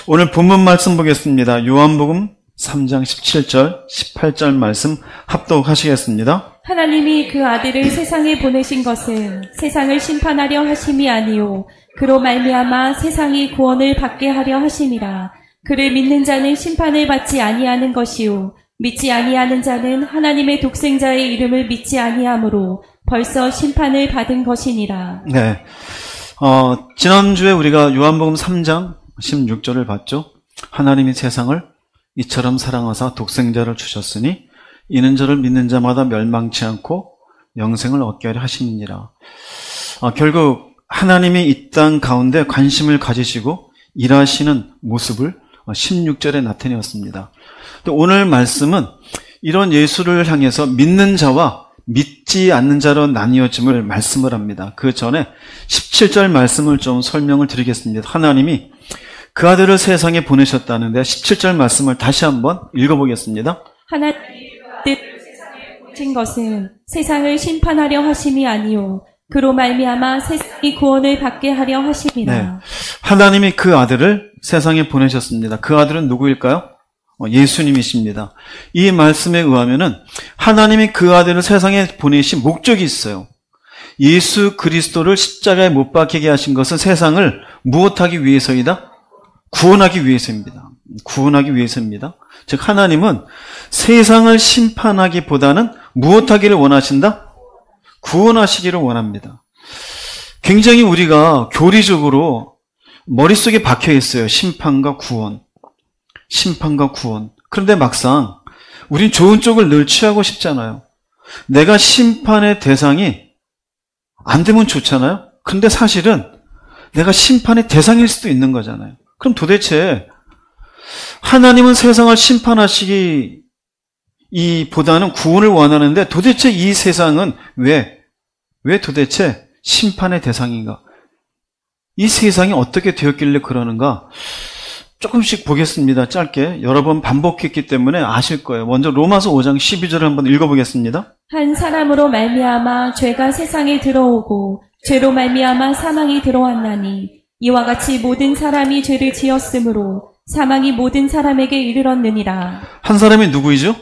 오늘 본문 말씀 보겠습니다. 요한복음 3장 17절, 18절 말씀 합독하시겠습니다. 하나님이 그 아들을 세상에 보내신 것은 세상을 심판하려 하심이 아니요 그로 말미암아 세상이 구원을 받게 하려 하심이라. 그를 믿는 자는 심판을 받지 아니하는 것이요 믿지 아니하는 자는 하나님의 독생자의 이름을 믿지 아니하므로 벌써 심판을 받은 것이니라. 네. 지난주에 우리가 요한복음 3장 16절을 봤죠. 하나님이 세상을 이처럼 사랑하사 독생자를 주셨으니 이는 저를 믿는 자마다 멸망치 않고 영생을 얻게 하려 하심이니라. 결국 하나님이 이 땅 가운데 관심을 가지시고 일하시는 모습을 16절에 나타내었습니다. 오늘 말씀은 이런 예수를 향해서 믿는 자와 믿지 않는 자로 나뉘어짐을 말씀을 합니다. 그 전에 17절 말씀을 좀 설명을 드리겠습니다. 하나님이 그 아들을 세상에 보내셨다는데 17절 말씀을 다시 한번 읽어보겠습니다. 하나님이 그 아들을 세상에 보내신 것은 세상을 심판하려 하심이 아니요 그로 말미암아 세상이 구원을 받게 하려 하심이라. 네. 하나님이 그 아들을 세상에 보내셨습니다. 그 아들은 누구일까요? 예수님이십니다. 이 말씀에 의하면은 하나님이 그 아들을 세상에 보내신 목적이 있어요. 예수 그리스도를 십자가에 못 박히게 하신 것은 세상을 무엇하기 위해서이다? 구원하기 위해서입니다. 구원하기 위해서입니다. 즉 하나님은 세상을 심판하기보다는 무엇하기를 원하신다? 구원하시기를 원합니다. 굉장히 우리가 교리적으로 머릿속에 박혀 있어요. 심판과 구원. 심판과 구원. 그런데 막상 우린 좋은 쪽을 늘 취하고 싶잖아요. 내가 심판의 대상이 안 되면 좋잖아요. 근데 사실은 내가 심판의 대상일 수도 있는 거잖아요. 그럼 도대체 하나님은 세상을 심판하시기 보다는 구원을 원하는데 도대체 이 세상은 왜 도대체 심판의 대상인가? 이 세상이 어떻게 되었길래 그러는가? 조금씩 보겠습니다. 짧게. 여러 번 반복했기 때문에 아실 거예요. 먼저 로마서 5장 12절을 한번 읽어보겠습니다. 한 사람으로 말미암아 죄가 세상에 들어오고 죄로 말미암아 사망이 들어왔나니 이와 같이 모든 사람이 죄를 지었으므로 사망이 모든 사람에게 이르렀느니라. 한 사람이 누구이죠?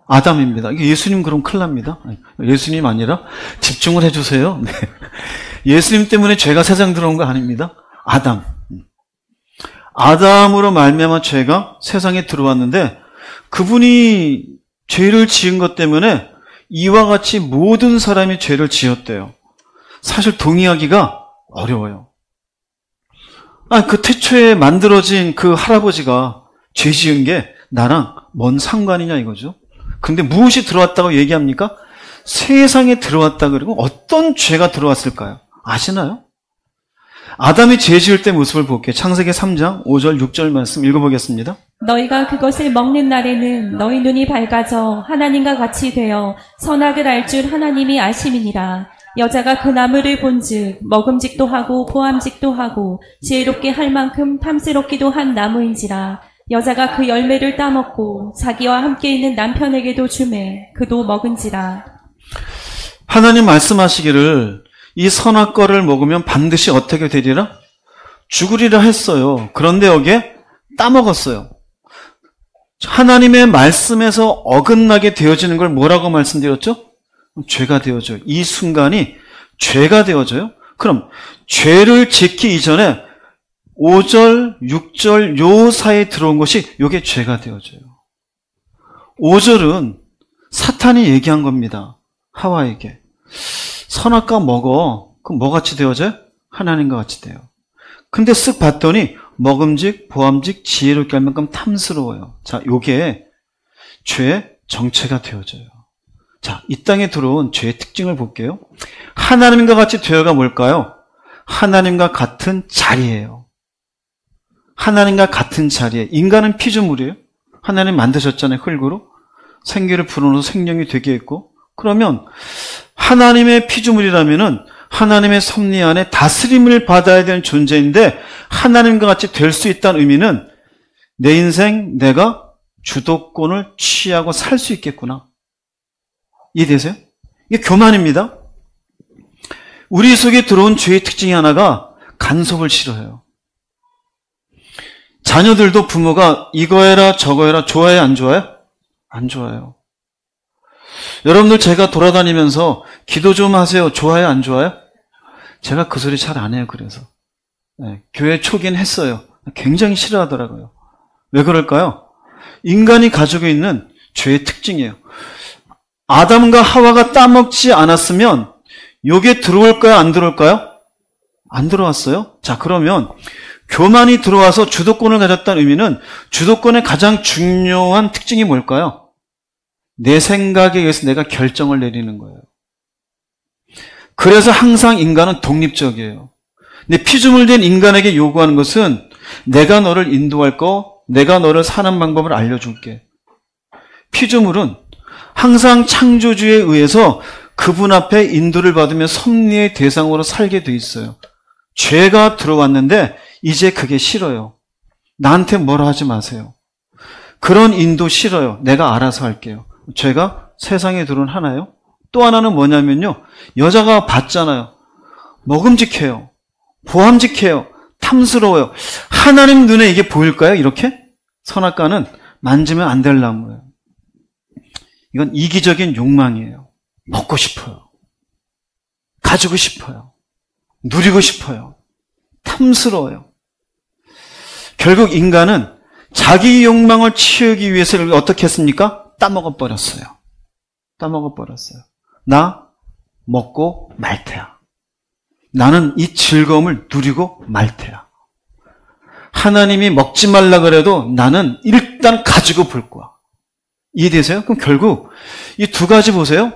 아담입니다. 이게 예수님 그럼 큰일 납니다. 예수님 아니라 집중을 해주세요. 네. 예수님 때문에 죄가 세상 들어온 거 아닙니다. 아담으로 말미암아 죄가 세상에 들어왔는데 그분이 죄를 지은 것 때문에 이와 같이 모든 사람이 죄를 지었대요. 사실 동의하기가 어려워요. 그 태초에 만들어진 그 할아버지가 죄 지은 게 나랑 뭔 상관이냐 이거죠. 근데 무엇이 들어왔다고 얘기합니까? 세상에 들어왔다 그러고 어떤 죄가 들어왔을까요? 아시나요? 아담이 죄 지을 때 모습을 볼게요. 창세기 3장 5절 6절 말씀 읽어보겠습니다. 너희가 그것을 먹는 날에는 너희 눈이 밝아져 하나님과 같이 되어 선악을 알 줄 하나님이 아심이니라. 여자가 그 나무를 본즉 먹음직도 하고 보암직도 하고 지혜롭게 할 만큼 탐스럽기도 한 나무인지라. 여자가 그 열매를 따먹고 자기와 함께 있는 남편에게도 주매 그도 먹은지라. 하나님 말씀하시기를 이 선악과를 먹으면 반드시 어떻게 되리라? 죽으리라 했어요. 그런데 여기에 따먹었어요. 하나님의 말씀에서 어긋나게 되어지는 걸 뭐라고 말씀드렸죠? 죄가 되어져요. 이 순간이 죄가 되어져요. 그럼 죄를 짓기 이전에 5절, 6절 요 사이에 들어온 것이 이게 죄가 되어져요. 5절은 사탄이 얘기한 겁니다. 하와에게. 선악과 먹어. 그럼 뭐같이 되어져요? 하나님과 같이 돼요. 근데 쓱 봤더니 먹음직, 보암직, 지혜롭게 할 만큼 탐스러워요. 자, 요게 죄의 정체가 되어져요. 자, 이 땅에 들어온 죄의 특징을 볼게요. 하나님과 같이 되어가 뭘까요? 하나님과 같은 자리예요. 하나님과 같은 자리에. 인간은 피조물이에요. 하나님 만드셨잖아요. 흙으로. 생기를 불어넣어서 생명이 되게 했고. 그러면 하나님의 피조물이라면은 하나님의 섭리 안에 다스림을 받아야 되는 존재인데 하나님과 같이 될 수 있다는 의미는 내 인생 내가 주도권을 취하고 살 수 있겠구나. 이해되세요? 이게 교만입니다. 우리 속에 들어온 죄의 특징이 하나가 간섭을 싫어해요. 자녀들도 부모가 이거 해라 저거 해라 좋아해 안 좋아해? 안 좋아해요. 여러분들 제가 돌아다니면서 기도 좀 하세요. 좋아해 안 좋아해? 제가 그 소리 잘 안 해요. 그래서 교회 초기는 했어요. 굉장히 싫어하더라고요. 왜 그럴까요? 인간이 가지고 있는 죄의 특징이에요. 아담과 하와가 따먹지 않았으면 요게 들어올까요? 안 들어올까요? 안 들어왔어요. 자, 그러면 교만이 들어와서 주도권을 가졌다는 의미는 주도권의 가장 중요한 특징이 뭘까요? 내 생각에 의해서 내가 결정을 내리는 거예요. 그래서 항상 인간은 독립적이에요. 근데 피조물 된 인간에게 요구하는 것은 내가 너를 인도할 거, 내가 너를 사는 방법을 알려줄게. 피조물은 항상 창조주에 의해서 그분 앞에 인도를 받으며 섭리의 대상으로 살게 돼 있어요. 죄가 들어왔는데 이제 그게 싫어요. 나한테 뭐라 하지 마세요. 그런 인도 싫어요. 내가 알아서 할게요. 죄가 세상에 들어온 하나요? 또 하나는 뭐냐면요. 여자가 봤잖아요. 먹음직해요. 보암직해요. 탐스러워요. 하나님 눈에 이게 보일까요? 이렇게? 선악과는 만지면 안 될 나무예요. 이건 이기적인 욕망이에요. 먹고 싶어요. 가지고 싶어요. 누리고 싶어요. 탐스러워요. 결국 인간은 자기 욕망을 채우기 위해서 어떻게 했습니까? 따먹어버렸어요. 따먹어버렸어요. 나 먹고 말 테야. 나는 이 즐거움을 누리고 말 테야. 하나님이 먹지 말라 그래도 나는 일단 가지고 볼 거야. 이해되세요? 그럼 결국 이 두 가지 보세요.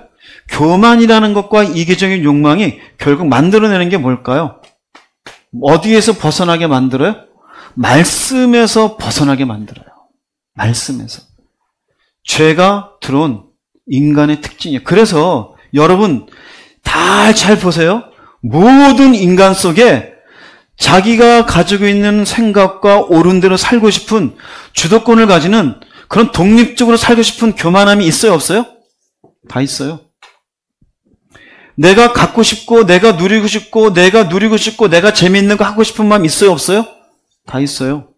교만이라는 것과 이기적인 욕망이 결국 만들어내는 게 뭘까요? 어디에서 벗어나게 만들어요? 말씀에서 벗어나게 만들어요. 말씀에서. 죄가 들어온 인간의 특징이에요. 그래서 여러분 다 잘 보세요. 모든 인간 속에 자기가 가지고 있는 생각과 옳은 대로 살고 싶은 주도권을 가지는 그런 독립적으로 살고 싶은 교만함이 있어요, 없어요? 다 있어요. 내가 갖고 싶고, 내가 누리고 싶고, 내가 재미있는 거 하고 싶은 마음 있어요, 없어요? 다 있어요.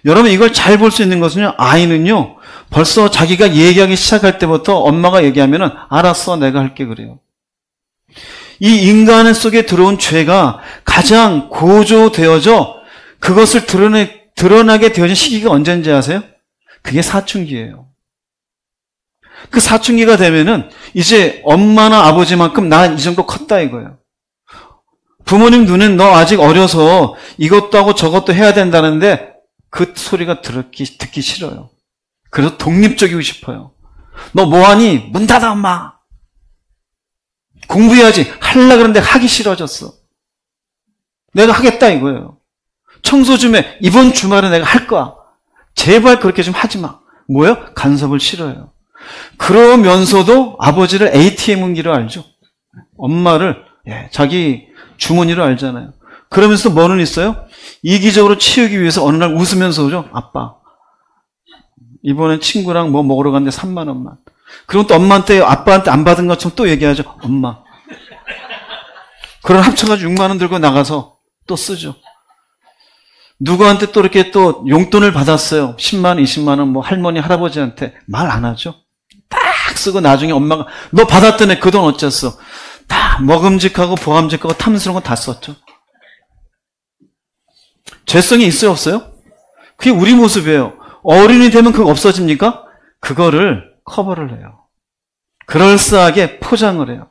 여러분 이걸 잘 볼 수 있는 것은요, 아이는요, 벌써 자기가 얘기하기 시작할 때부터 엄마가 얘기하면은 알았어, 내가 할게 그래요. 이 인간 속에 들어온 죄가 가장 고조되어져 그것을 드러나게 되어진 시기가 언제인지 아세요? 그게 사춘기예요. 그 사춘기가 되면은 이제 엄마나 아버지만큼 나 이 정도 컸다 이거예요. 부모님 눈엔 너 아직 어려서 이것도 하고 저것도 해야 된다는데 그 소리가 듣기 싫어요. 그래서 독립적이고 싶어요. 너 뭐하니? 문 닫아 엄마. 공부해야지. 하려고 그러는데 하기 싫어졌어. 내가 하겠다 이거예요. 청소 좀 해. 이번 주말에 내가 할 거야. 제발 그렇게 좀 하지 마. 뭐예요? 간섭을 싫어해요. 그러면서도 아버지를 ATM기로 알죠. 엄마를 자기 주머니로 알잖아요. 그러면서도 뭐는 있어요? 이기적으로 치우기 위해서 어느 날 웃으면서 오죠. 아빠 이번엔 친구랑 뭐 먹으러 갔는데 3만 원만. 그리고 또 엄마한테 아빠한테 안 받은 것처럼 또 얘기하죠. 엄마. 그럼 합쳐가지고 6만 원 들고 나가서 또 쓰죠. 누구한테 또 이렇게 또 용돈을 받았어요. 10만 원, 20만 원, 뭐 할머니, 할아버지한테 말 안 하죠. 딱 쓰고 나중에 엄마가 너 받았더니 그 돈 어쨌어? 다 먹음직하고 보암직하고 탐스러운 거 다 썼죠. 죄성이 있어요, 없어요? 그게 우리 모습이에요. 어른이 되면 그거 없어집니까? 그거를 커버를 해요. 그럴싸하게 포장을 해요.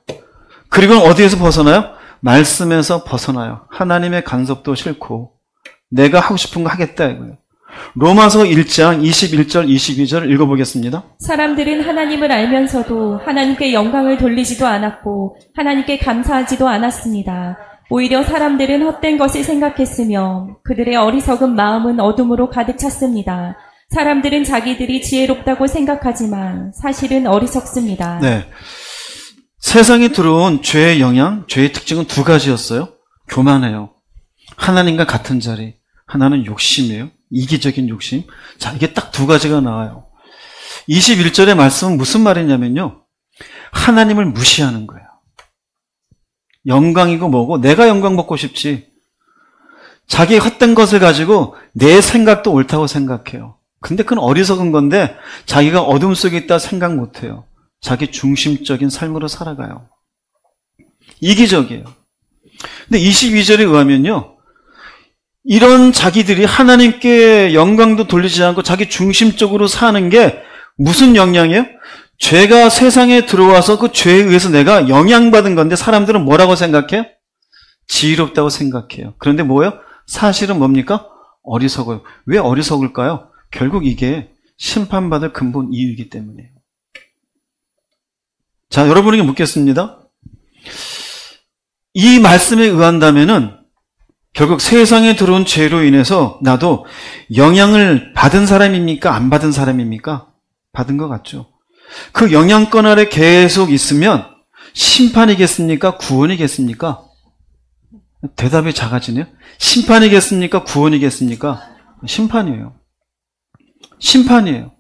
그리고 어디에서 벗어나요? 말씀에서 벗어나요. 하나님의 간섭도 싫고 내가 하고 싶은 거 하겠다 이거예요. 로마서 1장 21절 22절 읽어보겠습니다. 사람들은 하나님을 알면서도 하나님께 영광을 돌리지도 않았고 하나님께 감사하지도 않았습니다. 오히려 사람들은 헛된 것을 생각했으며 그들의 어리석은 마음은 어둠으로 가득 찼습니다. 사람들은 자기들이 지혜롭다고 생각하지만 사실은 어리석습니다. 네, 세상에 들어온 죄의 영향, 죄의 특징은 두 가지였어요. 교만해요. 하나님과 같은 자리. 하나는 욕심이에요. 이기적인 욕심. 자, 이게 딱 두 가지가 나와요. 21절의 말씀은 무슨 말이냐면요. 하나님을 무시하는 거예요. 영광이고 뭐고 내가 영광 받고 싶지. 자기가 했던 것을 가지고 내 생각도 옳다고 생각해요. 근데 그건 어리석은 건데 자기가 어둠 속에 있다 생각 못해요. 자기 중심적인 삶으로 살아가요. 이기적이에요. 근데 22절에 의하면요, 이런 자기들이 하나님께 영광도 돌리지 않고 자기 중심적으로 사는 게 무슨 영향이에요? 죄가 세상에 들어와서 그 죄에 의해서 내가 영향받은 건데 사람들은 뭐라고 생각해요? 지혜롭다고 생각해요. 그런데 뭐예요? 사실은 뭡니까? 어리석어요. 왜 어리석을까요? 결국 이게 심판받을 근본 이유이기 때문이에요. 자, 여러분에게 묻겠습니다. 이 말씀에 의한다면은 결국 세상에 들어온 죄로 인해서 나도 영향을 받은 사람입니까? 안 받은 사람입니까? 받은 것 같죠. 그 영향권 아래 계속 있으면 심판이겠습니까? 구원이겠습니까? 대답이 작아지네요. 심판이겠습니까? 구원이겠습니까? 심판이에요. 심판이에요.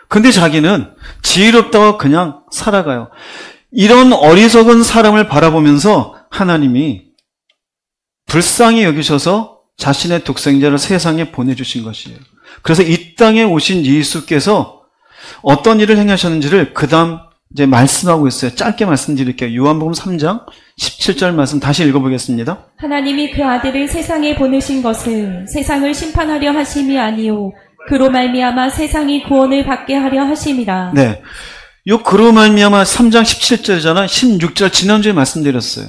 근데 자기는 지혜롭다고 그냥 살아가요. 이런 어리석은 사람을 바라보면서 하나님이 불쌍히 여기셔서 자신의 독생자를 세상에 보내주신 것이에요. 그래서 이 땅에 오신 예수께서 어떤 일을 행하셨는지를 그 다음 이제 말씀하고 있어요. 짧게 말씀드릴게요. 요한복음 3장 17절 말씀 다시 읽어보겠습니다. 하나님이 그 아들을 세상에 보내신 것은 세상을 심판하려 하심이 아니요 그로 말미암아 세상이 구원을 받게 하려 하심이라. 네, 요 그로 말미암아 3장 17절이잖아. 16절 지난주에 말씀드렸어요.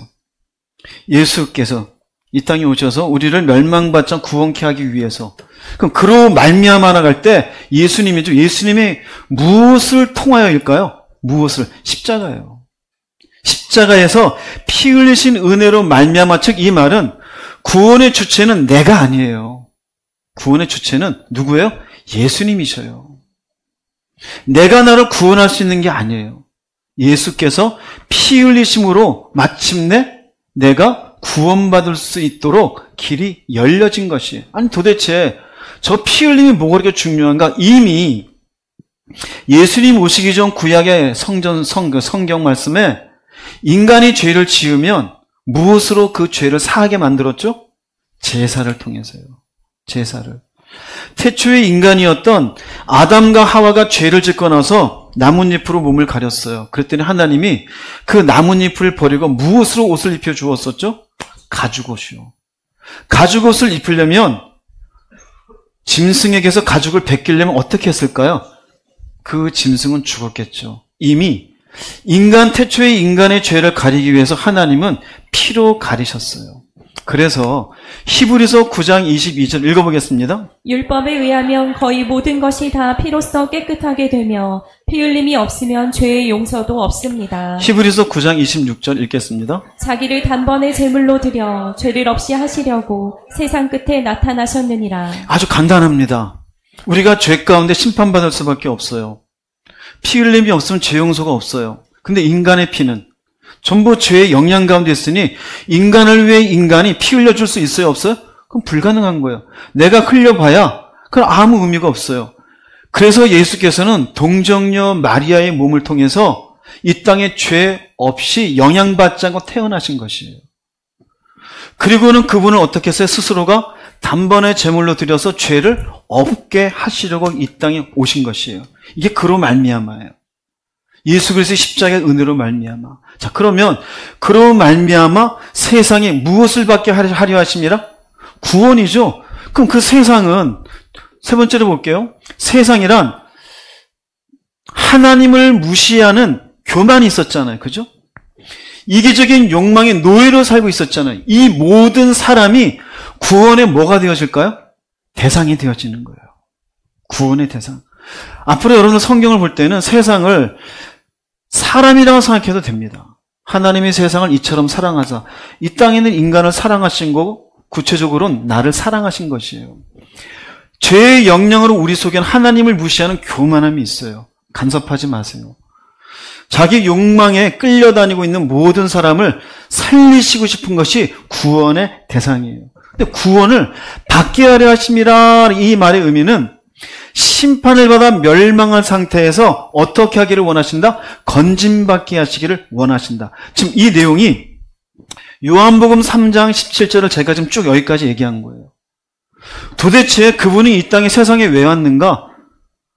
예수께서 이 땅에 오셔서 우리를 멸망받지 않고 구원케 하기 위해서. 그럼 그로 말미암아 나갈 때 예수님이죠. 예수님이 무엇을 통하여일까요? 무엇을? 십자가예요. 십자가에서 피 흘리신 은혜로 말미암아, 즉 이 말은 구원의 주체는 내가 아니에요. 구원의 주체는 누구예요? 예수님이셔요. 내가 나를 구원할 수 있는 게 아니에요. 예수께서 피 흘리심으로 마침내 내가 구원받을 수 있도록 길이 열려진 것이에요. 아니 도대체 저 피 흘림이 뭐가 그렇게 중요한가? 이미 예수님 오시기 전 구약의 성경 말씀에 인간이 죄를 지으면 무엇으로 그 죄를 사하게 만들었죠? 제사를 통해서요. 제사를. 태초의 인간이었던 아담과 하와가 죄를 짓고 나서 나뭇잎으로 몸을 가렸어요. 그랬더니 하나님이 그 나뭇잎을 버리고 무엇으로 옷을 입혀 주었었죠? 가죽옷이요. 가죽옷을 입으려면 짐승에게서 가죽을 벗기려면 어떻게 했을까요? 그 짐승은 죽었겠죠. 이미 인간 태초의 인간의 죄를 가리기 위해서 하나님은 피로 가리셨어요. 그래서 히브리서 9장 22절 읽어보겠습니다. 율법에 의하면 거의 모든 것이 다 피로써 깨끗하게 되며 피 흘림이 없으면 죄의 용서도 없습니다. 히브리서 9장 26절 읽겠습니다. 자기를 단번에 제물로 드려 죄를 없이 하시려고 세상 끝에 나타나셨느니라. 아주 간단합니다. 우리가 죄 가운데 심판받을 수밖에 없어요. 피 흘림이 없으면 죄 용서가 없어요. 근데 인간의 피는 전부 죄의 영향 가운데 있으니 인간을 위해 인간이 피 흘려줄 수 있어요? 없어요? 그럼 불가능한 거예요. 내가 흘려봐야 그건 아무 의미가 없어요. 그래서 예수께서는 동정녀 마리아의 몸을 통해서 이 땅에 죄 없이 영향받지 않고 태어나신 것이에요. 그리고는 그분은 어떻게 했어요? 스스로가 단번에 제물로 드려서 죄를 없게 하시려고 이 땅에 오신 것이에요. 이게 그로 말미암아예요. 예수 그리스도의 십자가의 은혜로 말미암아. 자, 그러면 그로 말미암아 세상에 무엇을 받게 하려 하심이라? 구원이죠. 그럼 그 세상은 세 번째로 볼게요. 세상이란 하나님을 무시하는 교만이 있었잖아요. 그죠? 이기적인 욕망의 노예로 살고 있었잖아요. 이 모든 사람이 구원의 뭐가 되어질까요? 대상이 되어지는 거예요. 구원의 대상. 앞으로 여러분들 성경을 볼 때는 세상을 사람이라고 생각해도 됩니다. 하나님이 세상을 이처럼 사랑하사 이 땅에 있는 인간을 사랑하신 거고 구체적으로는 나를 사랑하신 것이에요. 죄의 영향으로 우리 속에는 하나님을 무시하는 교만함이 있어요. 간섭하지 마세요. 자기 욕망에 끌려다니고 있는 모든 사람을 살리시고 싶은 것이 구원의 대상이에요. 근데 구원을 받게 하려 하심이라 이 말의 의미는 심판을 받아 멸망한 상태에서 어떻게 하기를 원하신다? 건짐받게 하시기를 원하신다. 지금 이 내용이 요한복음 3장 17절을 제가 지금 쭉 여기까지 얘기한 거예요. 도대체 그분이 이 땅에 세상에 왜 왔는가?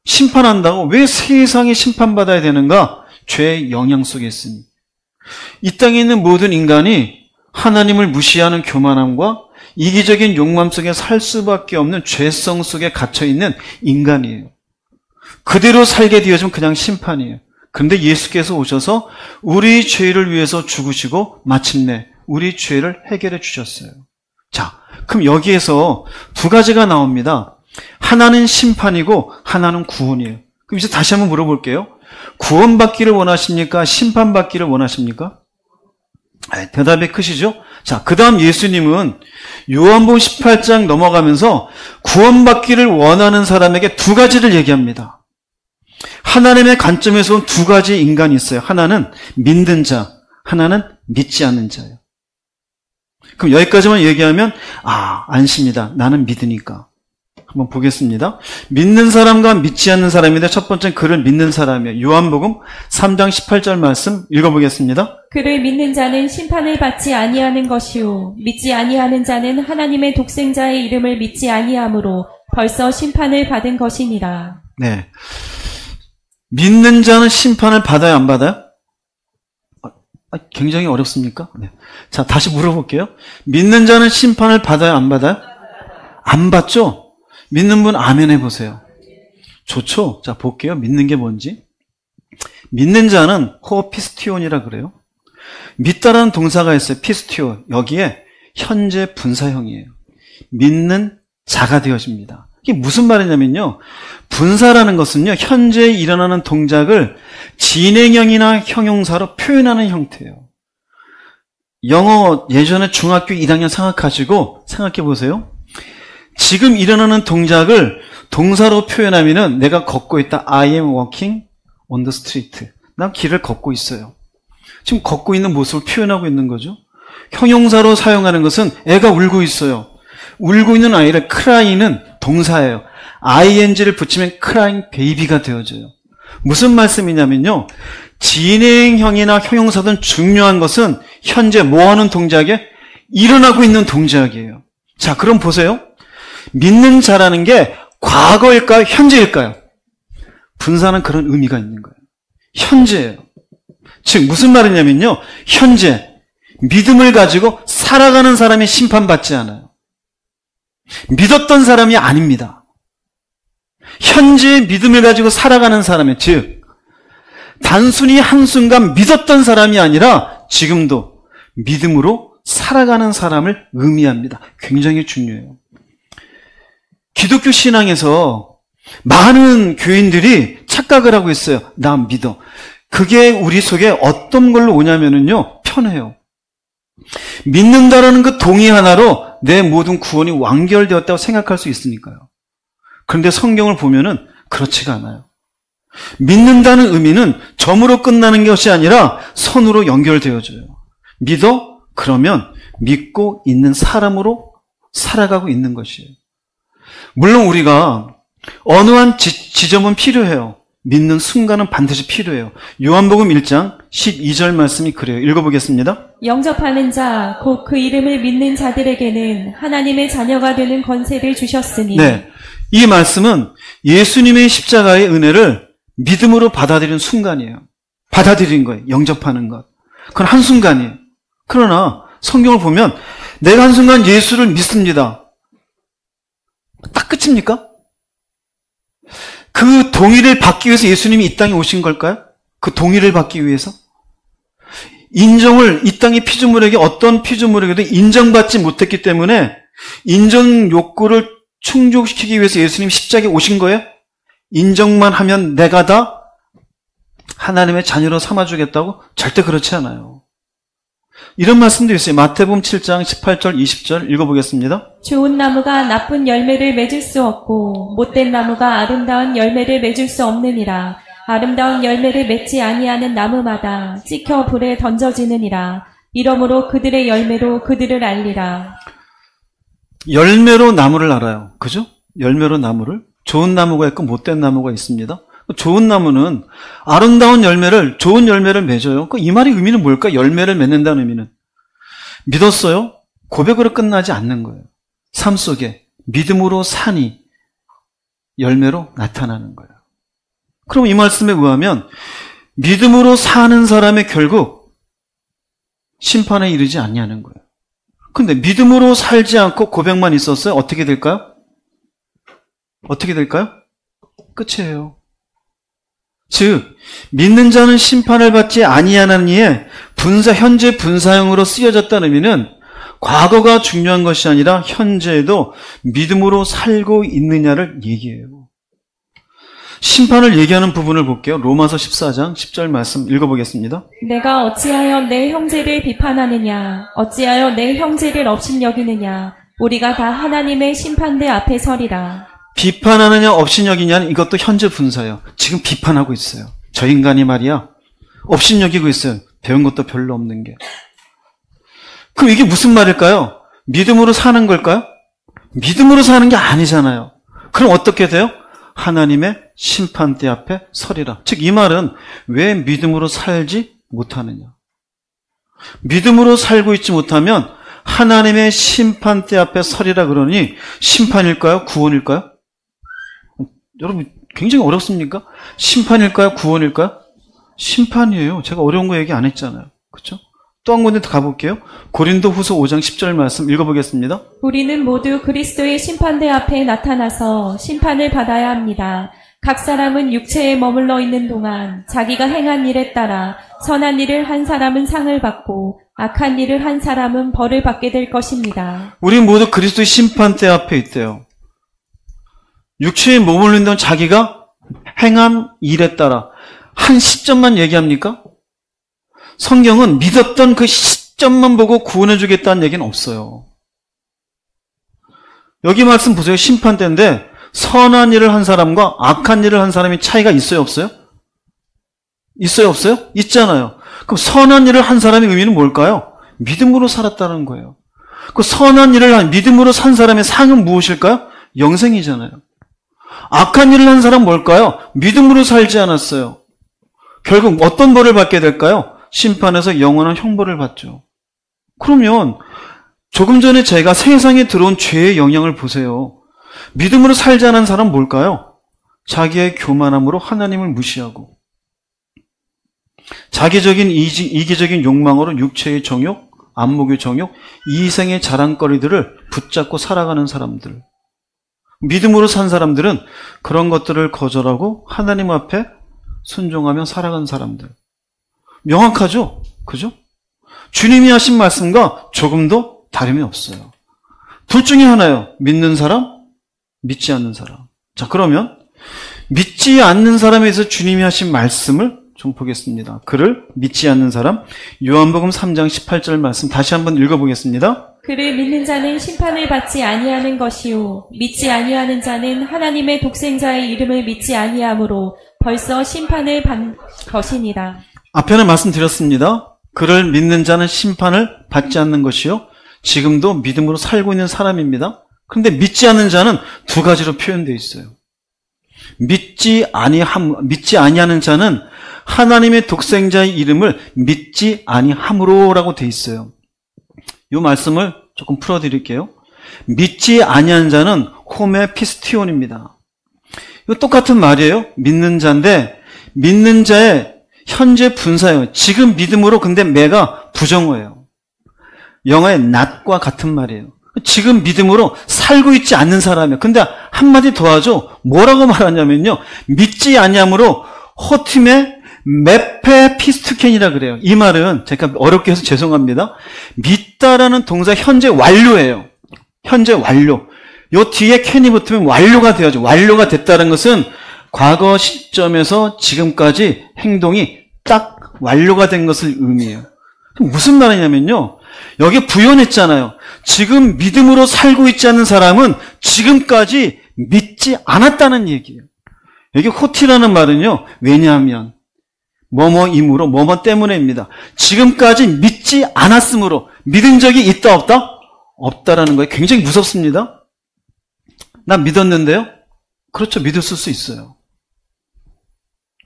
심판한다고? 왜 세상이 심판받아야 되는가? 죄의 영향 속에 있으니. 이 땅에 있는 모든 인간이 하나님을 무시하는 교만함과 이기적인 욕망 속에 살 수밖에 없는 죄성 속에 갇혀있는 인간이에요. 그대로 살게 되어지면 그냥 심판이에요. 그런데 예수께서 오셔서 우리 죄를 위해서 죽으시고 마침내 우리 죄를 해결해 주셨어요. 자, 그럼 여기에서 두 가지가 나옵니다. 하나는 심판이고 하나는 구원이에요. 그럼 이제 다시 한번 물어볼게요. 구원받기를 원하십니까? 심판받기를 원하십니까? 대답이 크시죠? 자, 그 다음 예수님은 요한복음 18장 넘어가면서 구원받기를 원하는 사람에게 두 가지를 얘기합니다. 하나님의 관점에서 두 가지 인간이 있어요. 하나는 믿는 자, 하나는 믿지 않는 자예요. 그럼 여기까지만 얘기하면 안심이다. 나는 믿으니까. 한번 보겠습니다. 믿는 사람과 믿지 않는 사람인데 첫 번째는 그를 믿는 사람이에요. 요한복음 3장 18절 말씀 읽어보겠습니다. 그를 믿는 자는 심판을 받지 아니하는 것이요 믿지 아니하는 자는 하나님의 독생자의 이름을 믿지 아니하므로 벌써 심판을 받은 것이니라. 네, 믿는 자는 심판을 받아요, 안 받아요? 굉장히 어렵습니까? 네. 자, 다시 물어볼게요. 믿는 자는 심판을 받아요, 안 받아요? 안 받죠? 믿는 분 아멘 해보세요. 좋죠? 자, 볼게요. 믿는 게 뭔지. 믿는 자는 호피스티온이라 그래요. 믿다라는 동사가 있어요. 피스티온. 여기에 현재 분사형이에요. 믿는 자가 되어집니다. 이게 무슨 말이냐면요. 분사라는 것은요, 현재 일어나는 동작을 진행형이나 형용사로 표현하는 형태예요. 영어 예전에 중학교 2학년 생각해 보세요. 지금 일어나는 동작을 동사로 표현하면은 내가 걷고 있다. I am walking on the street. 난 길을 걷고 있어요. 지금 걷고 있는 모습을 표현하고 있는 거죠. 형용사로 사용하는 것은 애가 울고 있어요. 울고 있는 아이를 cry는 동사예요. ing를 붙이면 crying baby가 되어져요. 무슨 말씀이냐면요. 진행형이나 형용사든 중요한 것은 현재 뭐하는 동작에 일어나고 있는 동작이에요. 자, 그럼 보세요. 믿는 자라는 게 과거일까요? 현재일까요? 분사는 그런 의미가 있는 거예요. 현재예요. 즉 무슨 말이냐면요. 현재 믿음을 가지고 살아가는 사람이 심판받지 않아요. 믿었던 사람이 아닙니다. 현재 믿음을 가지고 살아가는 사람이, 즉 단순히 한순간 믿었던 사람이 아니라 지금도 믿음으로 살아가는 사람을 의미합니다. 굉장히 중요해요. 기독교 신앙에서 많은 교인들이 착각을 하고 있어요. 나 믿어. 그게 우리 속에 어떤 걸로 오냐면요. 편해요. 믿는다라는 그 동의 하나로 내 모든 구원이 완결되었다고 생각할 수 있으니까요. 그런데 성경을 보면은 그렇지가 않아요. 믿는다는 의미는 점으로 끝나는 것이 아니라 선으로 연결되어져요. 믿어? 그러면 믿고 있는 사람으로 살아가고 있는 것이에요. 물론 우리가 어느 한 지점은 필요해요. 믿는 순간은 반드시 필요해요. 요한복음 1장 12절 말씀이 그래요. 읽어보겠습니다. 영접하는 자, 곧 그 이름을 믿는 자들에게는 하나님의 자녀가 되는 권세를 주셨으니. 네, 이 말씀은 예수님의 십자가의 은혜를 믿음으로 받아들이는 순간이에요. 받아들인 거예요. 영접하는 것. 그건 한순간이에요. 그러나 성경을 보면 내가 한순간 예수를 믿습니다. 딱 끝입니까? 그 동의를 받기 위해서 예수님이 이 땅에 오신 걸까요? 그 동의를 받기 위해서? 인정을 이 땅의 피조물에게 어떤 피조물에게도 인정받지 못했기 때문에 인정 욕구를 충족시키기 위해서 예수님이 십자가에 오신 거예요? 인정만 하면 내가 다 하나님의 자녀로 삼아주겠다고? 절대 그렇지 않아요. 이런 말씀도 있어요. 마태복음 7장 18절 20절 읽어보겠습니다. 좋은 나무가 나쁜 열매를 맺을 수 없고 못된 나무가 아름다운 열매를 맺을 수 없느니라. 아름다운 열매를 맺지 아니하는 나무마다 찍혀 불에 던져지느니라. 이러므로 그들의 열매로 그들을 알리라. 열매로 나무를 알아요. 그죠? 열매로 나무를. 좋은 나무가 있고 못된 나무가 있습니다. 좋은 나무는 아름다운 열매를, 좋은 열매를 맺어요. 이 말의 의미는 뭘까? 열매를 맺는다는 의미는. 믿었어요? 고백으로 끝나지 않는 거예요. 삶 속에 믿음으로 사니 열매로 나타나는 거예요. 그럼 이 말씀에 의하면 믿음으로 사는 사람의 결국 심판에 이르지 않냐는 거예요. 근데 믿음으로 살지 않고 고백만 있었어요? 어떻게 될까요? 어떻게 될까요? 끝이에요. 즉 믿는 자는 심판을 받지 아니하는 이에 현재 분사형으로 쓰여졌다는 의미는 과거가 중요한 것이 아니라 현재에도 믿음으로 살고 있느냐를 얘기해요. 심판을 얘기하는 부분을 볼게요. 로마서 14장 10절 말씀 읽어보겠습니다. 내가 어찌하여 내 형제를 비판하느냐 어찌하여 내 형제를 업신여기느냐 우리가 다 하나님의 심판대 앞에 서리라. 비판하느냐 업신여기냐는 이것도 현재 분사예요. 지금 비판하고 있어요. 저 인간이 말이야 업신여기고 있어요. 배운 것도 별로 없는 게. 그럼 이게 무슨 말일까요? 믿음으로 사는 걸까요? 믿음으로 사는 게 아니잖아요. 그럼 어떻게 돼요? 하나님의 심판대 앞에 서리라. 즉 이 말은 왜 믿음으로 살지 못하느냐. 믿음으로 살고 있지 못하면 하나님의 심판대 앞에 서리라 그러니 심판일까요? 구원일까요? 여러분 굉장히 어렵습니까? 심판일까요? 구원일까요? 심판이에요. 제가 어려운 거 얘기 안 했잖아요. 그렇죠? 또 한 군데 가볼게요. 고린도후서 5장 10절 말씀 읽어보겠습니다. 우리는 모두 그리스도의 심판대 앞에 나타나서 심판을 받아야 합니다. 각 사람은 육체에 머물러 있는 동안 자기가 행한 일에 따라 선한 일을 한 사람은 상을 받고 악한 일을 한 사람은 벌을 받게 될 것입니다. 우리 모두 그리스도의 심판대 앞에 있대요. 육체에 머물러 있는 동안 자기가 행한 일에 따라 한 시점만 얘기합니까? 성경은 믿었던 그 시점만 보고 구원해 주겠다는 얘기는 없어요. 여기 말씀 보세요. 심판대인데 선한 일을 한 사람과 악한 일을 한 사람이 차이가 있어요? 없어요? 있어요? 없어요? 있잖아요. 그럼 선한 일을 한 사람의 의미는 뭘까요? 믿음으로 살았다는 거예요. 그 선한 일을 믿음으로 산 사람의 상은 무엇일까요? 영생이잖아요. 악한 일을 한 사람은 뭘까요? 믿음으로 살지 않았어요. 결국 어떤 벌을 받게 될까요? 심판에서 영원한 형벌을 받죠. 그러면 조금 전에 제가 세상에 들어온 죄의 영향을 보세요. 믿음으로 살지 않은 사람은 뭘까요? 자기의 교만함으로 하나님을 무시하고 자기적인 이기적인 욕망으로 육체의 정욕, 안목의 정욕, 이생의 자랑거리들을 붙잡고 살아가는 사람들. 믿음으로 산 사람들은 그런 것들을 거절하고 하나님 앞에 순종하며 살아간 사람들. 명확하죠? 그죠? 주님이 하신 말씀과 조금도 다름이 없어요. 둘 중에 하나예요. 믿는 사람, 믿지 않는 사람. 자, 그러면 믿지 않는 사람에 대해서 주님이 하신 말씀을 좀 보겠습니다. 그를 믿지 않는 사람, 요한복음 3장 18절 말씀 다시 한번 읽어보겠습니다. 그를 믿는 자는 심판을 받지 아니하는 것이요 믿지 아니하는 자는 하나님의 독생자의 이름을 믿지 아니하므로 벌써 심판을 받는 것이니라. 앞에는 말씀드렸습니다. 그를 믿는 자는 심판을 받지 않는 것이요 지금도 믿음으로 살고 있는 사람입니다. 그런데 믿지 않는 자는 두 가지로 표현되어 있어요. 믿지 아니하는 자는 하나님의 독생자의 이름을 믿지 아니함으로라고 되어 있어요. 이 말씀을 조금 풀어드릴게요. 믿지 아니하는 자는 호메 피스티온입니다. 이거 똑같은 말이에요. 믿는 자인데 믿는 자의 현재 분사예요. 지금 믿음으로 근데 매가 부정어예요. 영어의 not과 같은 말이에요. 지금 믿음으로 살고 있지 않는 사람이에요. 근데 한마디 더 하죠. 뭐라고 말하냐면요. 믿지 아니함으로 호팀의 메페 피스투켄이라 그래요. 이 말은 제가 어렵게 해서 죄송합니다. 믿다라는 동사 현재 완료예요. 현재 완료. 요 뒤에 캔이 붙으면 완료가 되어죠. 완료가 됐다는 것은 과거 시점에서 지금까지 행동이 딱 완료가 된 것을 의미해요. 무슨 말이냐면요. 여기 부연했잖아요. 지금 믿음으로 살고 있지 않는 사람은 지금까지 믿지 않았다는 얘기예요. 여기 호티라는 말은요. 왜냐하면 뭐뭐이므로 뭐뭐 때문에입니다. 지금까지 믿지 않았으므로 믿은 적이 있다 없다? 없다라는 거예요. 굉장히 무섭습니다. 난 믿었는데요. 그렇죠. 믿었을 수 있어요.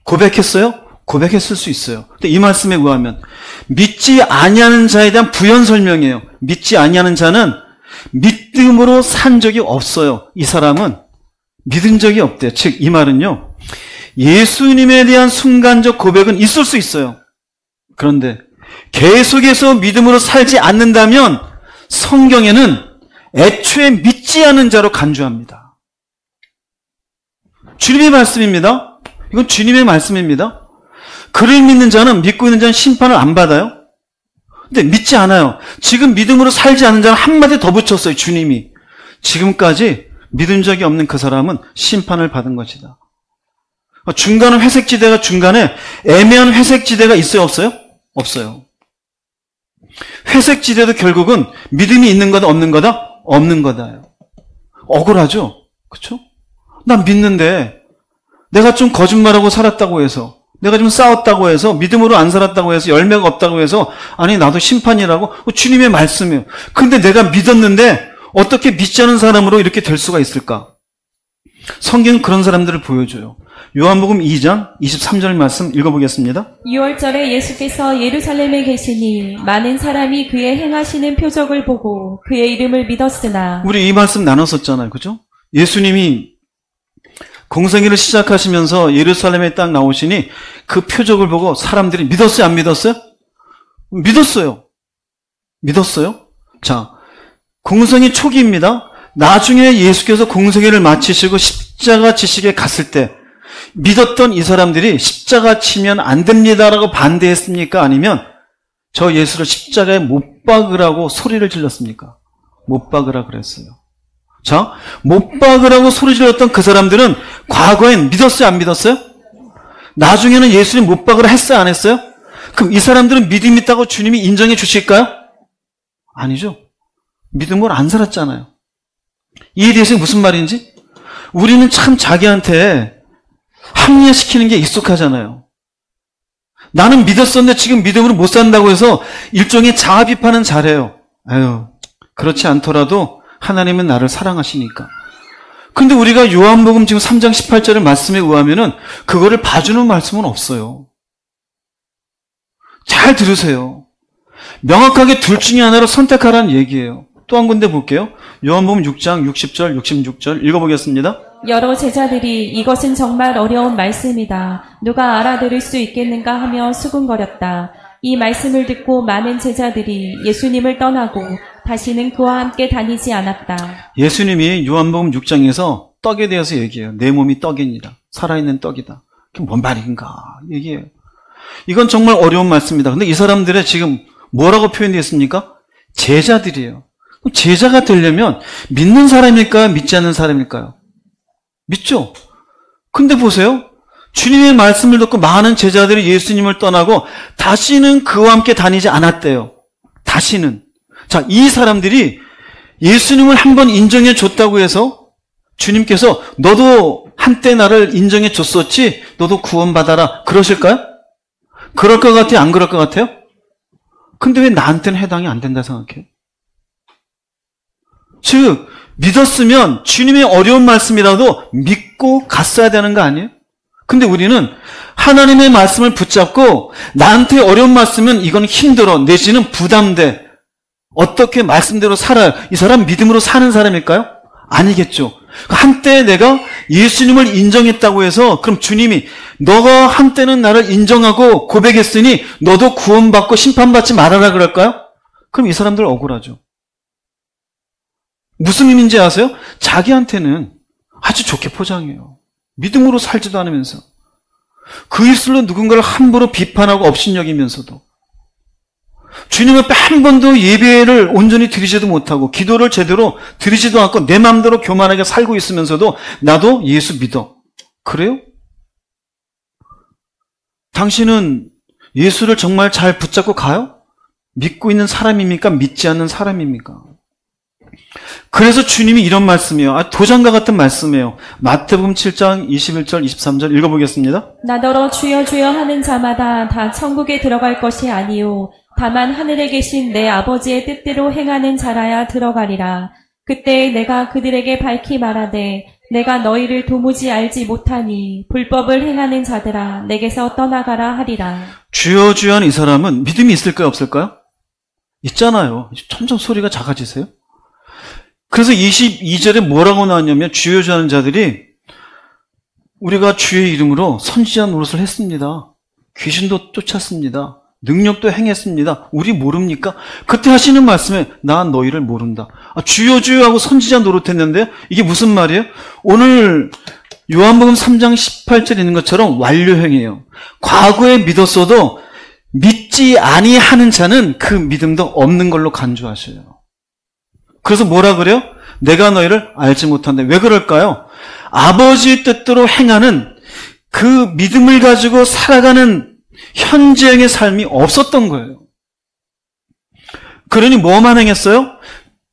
고백했어요? 고백했을 수 있어요. 근데 이 말씀에 의하면 믿지 아니하는 자에 대한 부연 설명이에요. 믿지 아니하는 자는 믿음으로 산 적이 없어요. 이 사람은 믿은 적이 없대요. 즉, 이 말은요, 예수님에 대한 순간적 고백은 있을 수 있어요. 그런데 계속해서 믿음으로 살지 않는다면 성경에는 애초에 믿지 않은 자로 간주합니다. 주님의 말씀입니다. 이건 주님의 말씀입니다. 그를 믿는 자는, 믿고 있는 자는 심판을 안 받아요. 근데 믿지 않아요. 지금 믿음으로 살지 않는 자는 한마디 더 붙였어요. 주님이. 지금까지 믿은 적이 없는 그 사람은 심판을 받은 것이다. 중간은 회색지대가, 중간에 애매한 회색지대가 있어요, 없어요? 없어요. 회색지대도 결국은 믿음이 있는 거다, 없는 거다? 없는 거다요. 억울하죠? 그렇죠? 난 믿는데 내가 좀 거짓말하고 살았다고 해서, 내가 좀 싸웠다고 해서, 믿음으로 안 살았다고 해서, 열매가 없다고 해서, 아니 나도 심판이라고? 주님의 말씀이에요. 근데 내가 믿었는데 어떻게 믿지 않은 사람으로 이렇게 될 수가 있을까? 성경은 그런 사람들을 보여줘요. 요한복음 2장 23절 말씀 읽어보겠습니다. 6월절에 예수께서 예루살렘에 계시니 많은 사람이 그의 행하시는 표적을 보고 그의 이름을 믿었으나. 우리 이 말씀 나눴었잖아요. 그죠? 예수님이 공생애를 시작하시면서 예루살렘에 딱 나오시니 그 표적을 보고 사람들이 믿었어요? 안 믿었어요? 믿었어요. 믿었어요? 자, 공생애 초기입니다. 나중에 예수께서 공생애를 마치시고 십자가 지시기에 갔을 때 믿었던 이 사람들이 십자가 치면 안 됩니다라고 반대했습니까? 아니면 저 예수를 십자가에 못 박으라고 소리를 질렀습니까? 못 박으라 그랬어요. 자, 못 박으라고 소리 질렀던 그 사람들은 과거엔 믿었어요? 안 믿었어요? 나중에는 예수님 못 박으라 했어요? 안 했어요? 그럼 이 사람들은 믿음 있다고 주님이 인정해 주실까요? 아니죠. 믿음으로 안 살았잖아요. 이에 대해서 무슨 말인지? 우리는 참 자기한테 합리화시키는 게 익숙하잖아요. 나는 믿었었는데 지금 믿음으로 못 산다고 해서 일종의 자아 비판은 잘해요. 아유, 그렇지 않더라도 하나님은 나를 사랑하시니까. 근데 우리가 요한복음 지금 3장 18절의 말씀에 의하면은 그거를 봐주는 말씀은 없어요. 잘 들으세요. 명확하게 둘 중에 하나로 선택하라는 얘기예요. 또 한 군데 볼게요. 요한복음 6장 60절, 66절 읽어보겠습니다. 여러 제자들이 이것은 정말 어려운 말씀이다. 누가 알아들을 수 있겠는가 하며 수군거렸다. 이 말씀을 듣고 많은 제자들이 예수님을 떠나고 다시는 그와 함께 다니지 않았다. 예수님이 요한복음 6장에서 떡에 대해서 얘기해요. 내 몸이 떡이니라. 살아있는 떡이다. 그게 뭔 말인가 얘기해요. 이건 정말 어려운 말씀이다. 근데 이 사람들의 지금 뭐라고 표현되어 있습니까? 제자들이에요. 제자가 되려면 믿는 사람일까요? 믿지 않는 사람일까요? 믿죠? 근데 보세요. 주님의 말씀을 듣고 많은 제자들이 예수님을 떠나고 다시는 그와 함께 다니지 않았대요. 다시는. 자, 이 사람들이 예수님을 한번 인정해 줬다고 해서 주님께서 너도 한때 나를 인정해 줬었지? 너도 구원받아라. 그러실까요? 그럴 것 같아요? 안 그럴 것 같아요? 근데 왜 나한테는 해당이 안 된다 생각해요? 즉, 믿었으면 주님의 어려운 말씀이라도 믿고 갔어야 되는 거 아니에요? 근데 우리는 하나님의 말씀을 붙잡고 나한테 어려운 말씀은 이건 힘들어, 내지는 부담돼. 어떻게 말씀대로 살아요? 이 사람 믿음으로 사는 사람일까요? 아니겠죠. 한때 내가 예수님을 인정했다고 해서 그럼 주님이 너가 한때는 나를 인정하고 고백했으니 너도 구원받고 심판받지 말아라 그럴까요? 그럼 이 사람들 억울하죠. 무슨 의미인지 아세요? 자기한테는 아주 좋게 포장해요. 믿음으로 살지도 않으면서 그 입술로 누군가를 함부로 비판하고 업신여기면서도 주님 앞에 한 번도 예배를 온전히 드리지도 못하고 기도를 제대로 드리지도 않고 내 마음대로 교만하게 살고 있으면서도 나도 예수 믿어. 그래요? 당신은 예수를 정말 잘 붙잡고 가요? 믿고 있는 사람입니까? 믿지 않는 사람입니까? 그래서 주님이 이런 말씀이에요. 도장과 같은 말씀이에요. 마태복음 7장 21절 23절 읽어보겠습니다. 나더러 주여 주여 하는 자마다 다 천국에 들어갈 것이 아니요 다만 하늘에 계신 내 아버지의 뜻대로 행하는 자라야 들어가리라. 그때 내가 그들에게 밝히 말하되 내가 너희를 도무지 알지 못하니 불법을 행하는 자들아 내게서 떠나가라 하리라. 주여 주여 하는 이 사람은 믿음이 있을까요? 없을까요? 있잖아요. 점점 소리가 작아지세요. 그래서 22절에 뭐라고 나왔냐면 주여주하는 자들이 우리가 주의 이름으로 선지자 노릇을 했습니다. 귀신도 쫓았습니다. 능력도 행했습니다. 우리 모릅니까? 그때 하시는 말씀에 나 너희를 모른다. 주여 주여 하고 선지자 노릇했는데요. 이게 무슨 말이에요? 오늘 요한복음 3장 18절에 있는 것처럼 완료형이에요. 과거에 믿었어도 믿지 아니하는 자는 그 믿음도 없는 걸로 간주하셔요. 그래서 뭐라 그래요? 내가 너희를 알지 못한다. 왜 그럴까요? 아버지의 뜻대로 행하는 그 믿음을 가지고 살아가는 현재형의 삶이 없었던 거예요. 그러니 뭐만 행했어요?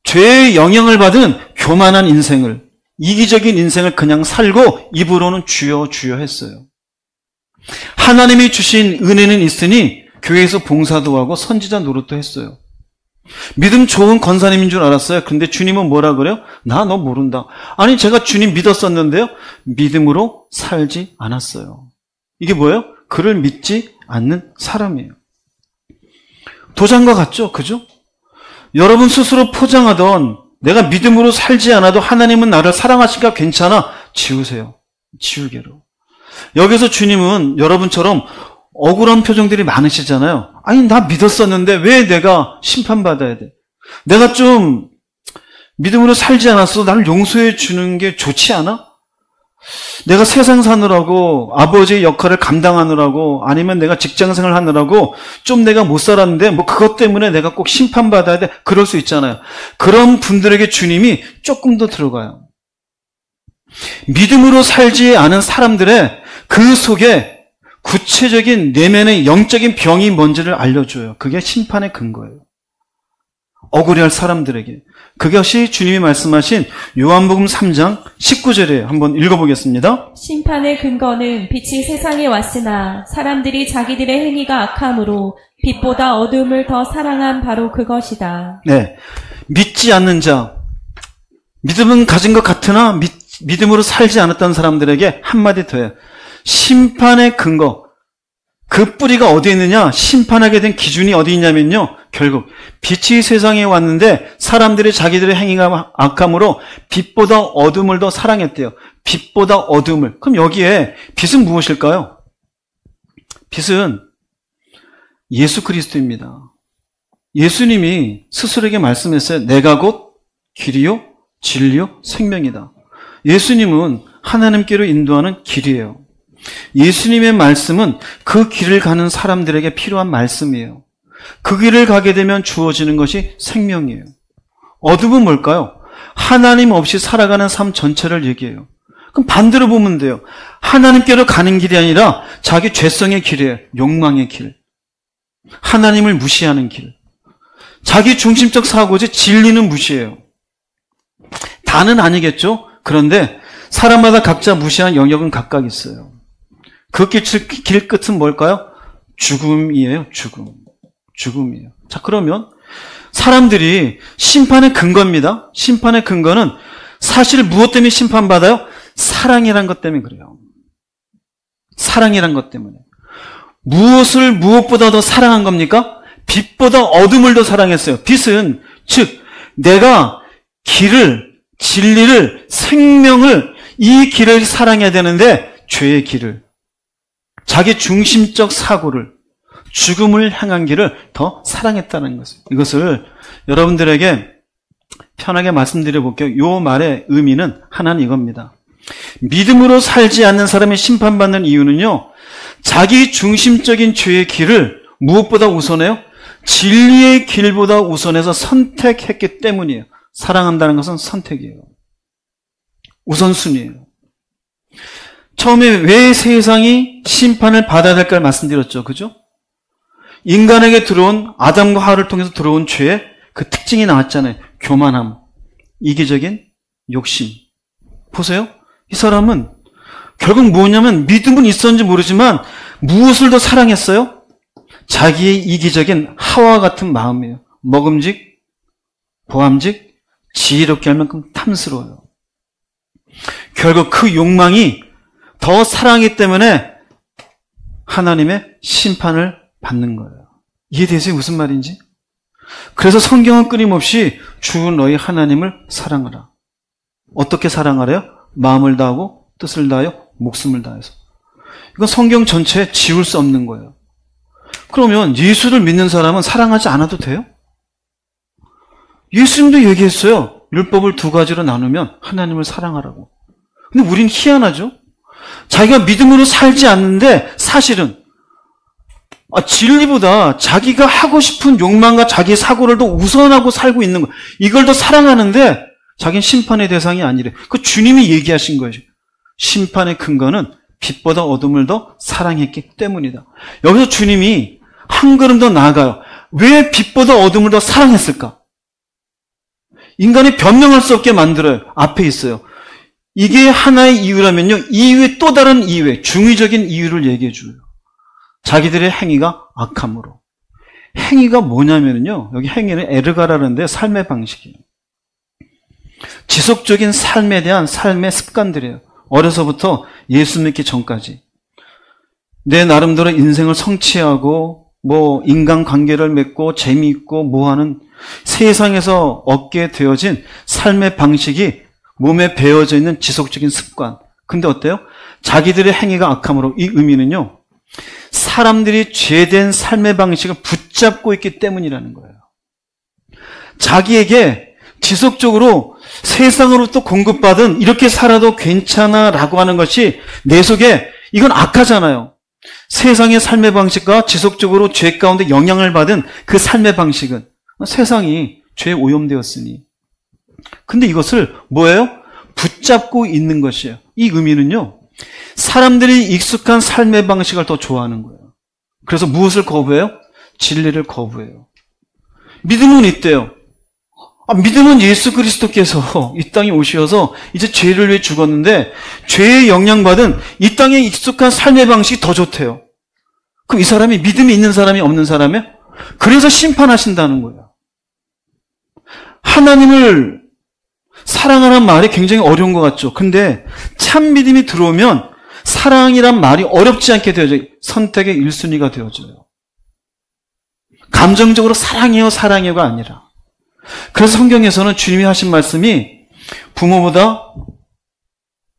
죄의 영향을 받은 교만한 인생을, 이기적인 인생을 그냥 살고 입으로는 주여 주여 했어요. 하나님이 주신 은혜는 있으니 교회에서 봉사도 하고 선지자 노릇도 했어요. 믿음 좋은 권사님인 줄 알았어요. 근데 주님은 뭐라 그래요? 나 너 모른다. 아니 제가 주님 믿었었는데요. 믿음으로 살지 않았어요. 이게 뭐예요? 그를 믿지 않는 사람이에요. 도장과 같죠? 그죠? 여러분 스스로 포장하던 내가 믿음으로 살지 않아도 하나님은 나를 사랑하시니까 괜찮아. 지우세요. 지우개로. 여기서 주님은 여러분처럼 억울한 표정들이 많으시잖아요. 아니 나 믿었었는데 왜 내가 심판받아야 돼? 내가 좀 믿음으로 살지 않았어. 나를 용서해 주는 게 좋지 않아? 내가 세상 사느라고 아버지의 역할을 감당하느라고 아니면 내가 직장생활 하느라고 좀 내가 못 살았는데 뭐 그것 때문에 내가 꼭 심판받아야 돼. 그럴 수 있잖아요. 그런 분들에게 주님이 조금 더 들어가요. 믿음으로 살지 않은 사람들의 그 속에 구체적인 내면의 영적인 병이 뭔지를 알려줘요. 그게 심판의 근거예요. 억울해할 사람들에게. 그것이 주님이 말씀하신 요한복음 3장 19절에 한번 읽어보겠습니다. 심판의 근거는 빛이 세상에 왔으나 사람들이 자기들의 행위가 악함으로 빛보다 어둠을 더 사랑한 바로 그것이다. 네, 믿지 않는 자, 믿음은 가진 것 같으나 믿음으로 살지 않았던 사람들에게 한마디 더해요. 심판의 근거, 그 뿌리가 어디에 있느냐? 심판하게 된 기준이 어디 있냐면요. 결국 빛이 세상에 왔는데 사람들이 자기들의 행위가 악함으로 빛보다 어둠을 더 사랑했대요. 빛보다 어둠을. 그럼 여기에 빛은 무엇일까요? 빛은 예수 그리스도입니다. 예수님이 스스로에게 말씀했어요. 내가 곧 길이요 진리요 생명이다. 예수님은 하나님께로 인도하는 길이에요. 예수님의 말씀은 그 길을 가는 사람들에게 필요한 말씀이에요. 그 길을 가게 되면 주어지는 것이 생명이에요. 어둠은 뭘까요? 하나님 없이 살아가는 삶 전체를 얘기해요. 그럼 반대로 보면 돼요. 하나님께로 가는 길이 아니라 자기 죄성의 길이에요. 욕망의 길. 하나님을 무시하는 길. 자기 중심적 사고지 진리는 무시해요. 다는 아니겠죠? 그런데 사람마다 각자 무시한 영역은 각각 있어요. 그 길 끝은 뭘까요? 죽음이에요. 죽음이에요. 자, 그러면 사람들이 심판의 근거입니다. 심판의 근거는 사실 무엇 때문에 심판받아요? 사랑이란 것 때문에 그래요. 사랑이란 것 때문에. 무엇을 무엇보다 더 사랑한 겁니까? 빛보다 어둠을 더 사랑했어요. 빛은 즉 내가 길을, 진리를, 생명을, 이 길을 사랑해야 되는데 죄의 길을, 자기 중심적 사고를, 죽음을 향한 길을 더 사랑했다는 것을. 이것을 여러분들에게 편하게 말씀드려 볼게요. 이 말의 의미는 하나는 이겁니다. 믿음으로 살지 않는 사람이 심판받는 이유는요, 자기 중심적인 죄의 길을 무엇보다 우선해요? 진리의 길보다 우선해서 선택했기 때문이에요. 사랑한다는 것은 선택이에요. 우선순위예요. 처음에 왜 세상이 심판을 받아야 될까를 말씀드렸죠. 그죠? 인간에게 들어온, 아담과 하와를 통해서 들어온 죄의 그 특징이 나왔잖아요. 교만함, 이기적인 욕심. 보세요. 이 사람은 결국 뭐냐면 믿음은 있었는지 모르지만 무엇을 더 사랑했어요? 자기의 이기적인 하와 같은 마음이에요. 먹음직, 보암직, 지혜롭게 할 만큼 탐스러워요. 결국 그 욕망이 더 사랑하기 때문에 하나님의 심판을 받는 거예요. 이해되세요? 무슨 말인지? 그래서 성경은 끊임없이 주 너희 하나님을 사랑하라. 어떻게 사랑하래요? 마음을 다하고 뜻을 다하여 목숨을 다해서. 이건 성경 전체에 지울 수 없는 거예요. 그러면 예수를 믿는 사람은 사랑하지 않아도 돼요? 예수님도 얘기했어요. 율법을 두 가지로 나누면 하나님을 사랑하라고. 근데 우린 희한하죠? 자기가 믿음으로 살지 않는데 사실은 진리보다 자기가 하고 싶은 욕망과 자기의 사고를 더 우선하고 살고 있는 거. 이걸 더 사랑하는데 자기는 심판의 대상이 아니래. 그 주님이 얘기하신 거예요. 심판의 근거는 빛보다 어둠을 더 사랑했기 때문이다. 여기서 주님이 한 걸음 더 나아가요. 왜 빛보다 어둠을 더 사랑했을까? 인간이 변명할 수 없게 만들어요. 앞에 있어요. 이게 하나의 이유라면요. 이유의 또 다른 이유에 중의적인 이유를 얘기해 줘요. 자기들의 행위가 악함으로. 행위가 뭐냐면요. 여기 행위는 에르가라는데 삶의 방식이에요. 지속적인 삶에 대한 삶의 습관들이에요. 어려서부터 예수 믿기 전까지. 내 나름대로 인생을 성취하고 인간관계를 맺고 재미있고 뭐하는 세상에서 얻게 되어진 삶의 방식이 몸에 배어져 있는 지속적인 습관. 근데 어때요? 자기들의 행위가 악함으로. 이 의미는요. 사람들이 죄된 삶의 방식을 붙잡고 있기 때문이라는 거예요. 자기에게 지속적으로 세상으로부터 공급받은 이렇게 살아도 괜찮아 라고 하는 것이 내 속에 이건 악하잖아요. 세상의 삶의 방식과 지속적으로 죄 가운데 영향을 받은 그 삶의 방식은 세상이 죄에 오염되었으니. 근데 이것을 뭐예요? 붙잡고 있는 것이에요. 이 의미는요. 사람들이 익숙한 삶의 방식을 더 좋아하는 거예요. 그래서 무엇을 거부해요? 진리를 거부해요. 믿음은 있대요. 믿음은 예수 그리스도께서 이 땅에 오셔서 이제 죄를 위해 죽었는데 죄에 영향받은 이 땅에 익숙한 삶의 방식이 더 좋대요. 그럼 이 사람이 믿음이 있는 사람이 없는 사람이에요? 그래서 심판하신다는 거예요. 하나님을 사랑하는 말이 굉장히 어려운 것 같죠. 근데 참 믿음이 들어오면 사랑이란 말이 어렵지 않게 되어져요. 선택의 1순위가 되어져요. 감정적으로 사랑해요, 사랑해요가 아니라. 그래서 성경에서는 주님이 하신 말씀이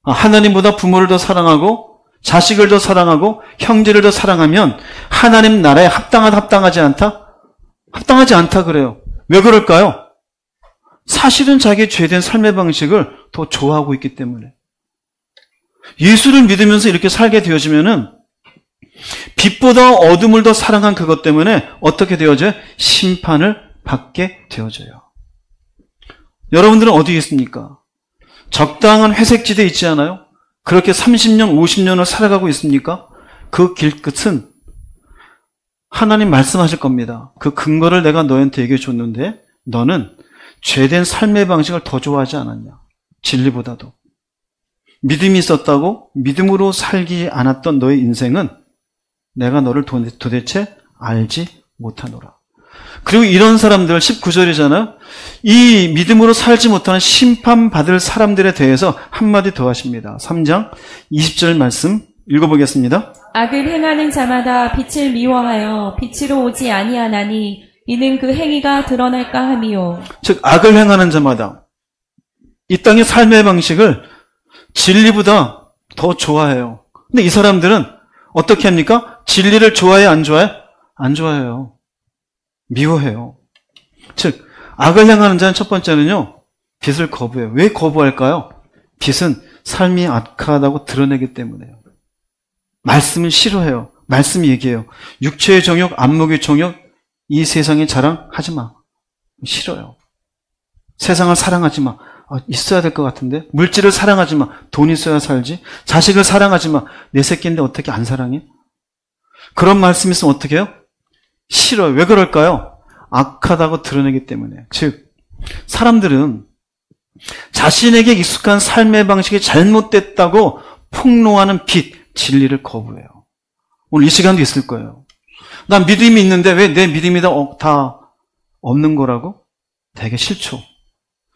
하나님보다 부모를 더 사랑하고 자식을 더 사랑하고 형제를 더 사랑하면 하나님 나라에 합당하지 않다? 합당하지 않다 그래요. 왜 그럴까요? 사실은 자기의 죄된 삶의 방식을 더 좋아하고 있기 때문에. 예수를 믿으면서 이렇게 살게 되어지면은 빛보다 어둠을 더 사랑한 그것 때문에 어떻게 되어져요? 심판을 받게 되어져요. 여러분들은 어디에 있습니까? 적당한 회색지대에 있지 않아요? 그렇게 30년, 50년을 살아가고 있습니까? 그 길 끝은 하나님 말씀하실 겁니다. 그 근거를 내가 너한테 얘기해 줬는데 너는 죄된 삶의 방식을 더 좋아하지 않았냐? 진리보다도. 믿음이 있었다고 믿음으로 살지 않았던 너의 인생은 내가 너를 도대체 알지 못하노라. 그리고 이런 사람들 19절이잖아요. 이 믿음으로 살지 못하는 심판받을 사람들에 대해서 한마디 더 하십니다. 3장 20절 말씀 읽어보겠습니다. 악을 행하는 자마다 빛을 미워하여 빛으로 오지 아니하나니 이는 그 행위가 드러날까 함이요. 즉 악을 행하는 자마다 이 땅의 삶의 방식을 진리보다 더 좋아해요. 근데 이 사람들은 어떻게 합니까? 진리를 좋아해 안 좋아해? 안 좋아해요. 미워해요. 즉 악을 행하는 자는 첫 번째는요. 빛을 거부해요. 왜 거부할까요? 빛은 삶이 악하다고 드러내기 때문에요. 말씀을 싫어해요. 말씀 얘기해요. 육체의 정욕, 안목의 정욕, 이 세상의 자랑 하지 마. 싫어요. 세상을 사랑하지 마. 있어야 될 것 같은데. 물질을 사랑하지 마. 돈 있어야 살지. 자식을 사랑하지 마. 내 새끼인데 어떻게 안 사랑해? 그런 말씀 있으면 어떻게 해요? 싫어요. 왜 그럴까요? 악하다고 드러내기 때문에. 즉 사람들은 자신에게 익숙한 삶의 방식이 잘못됐다고 폭로하는 빛, 진리를 거부해요. 오늘 이 시간도 있을 거예요. 난 믿음이 있는데 왜 내 믿음이 다 없는 거라고? 되게 싫죠.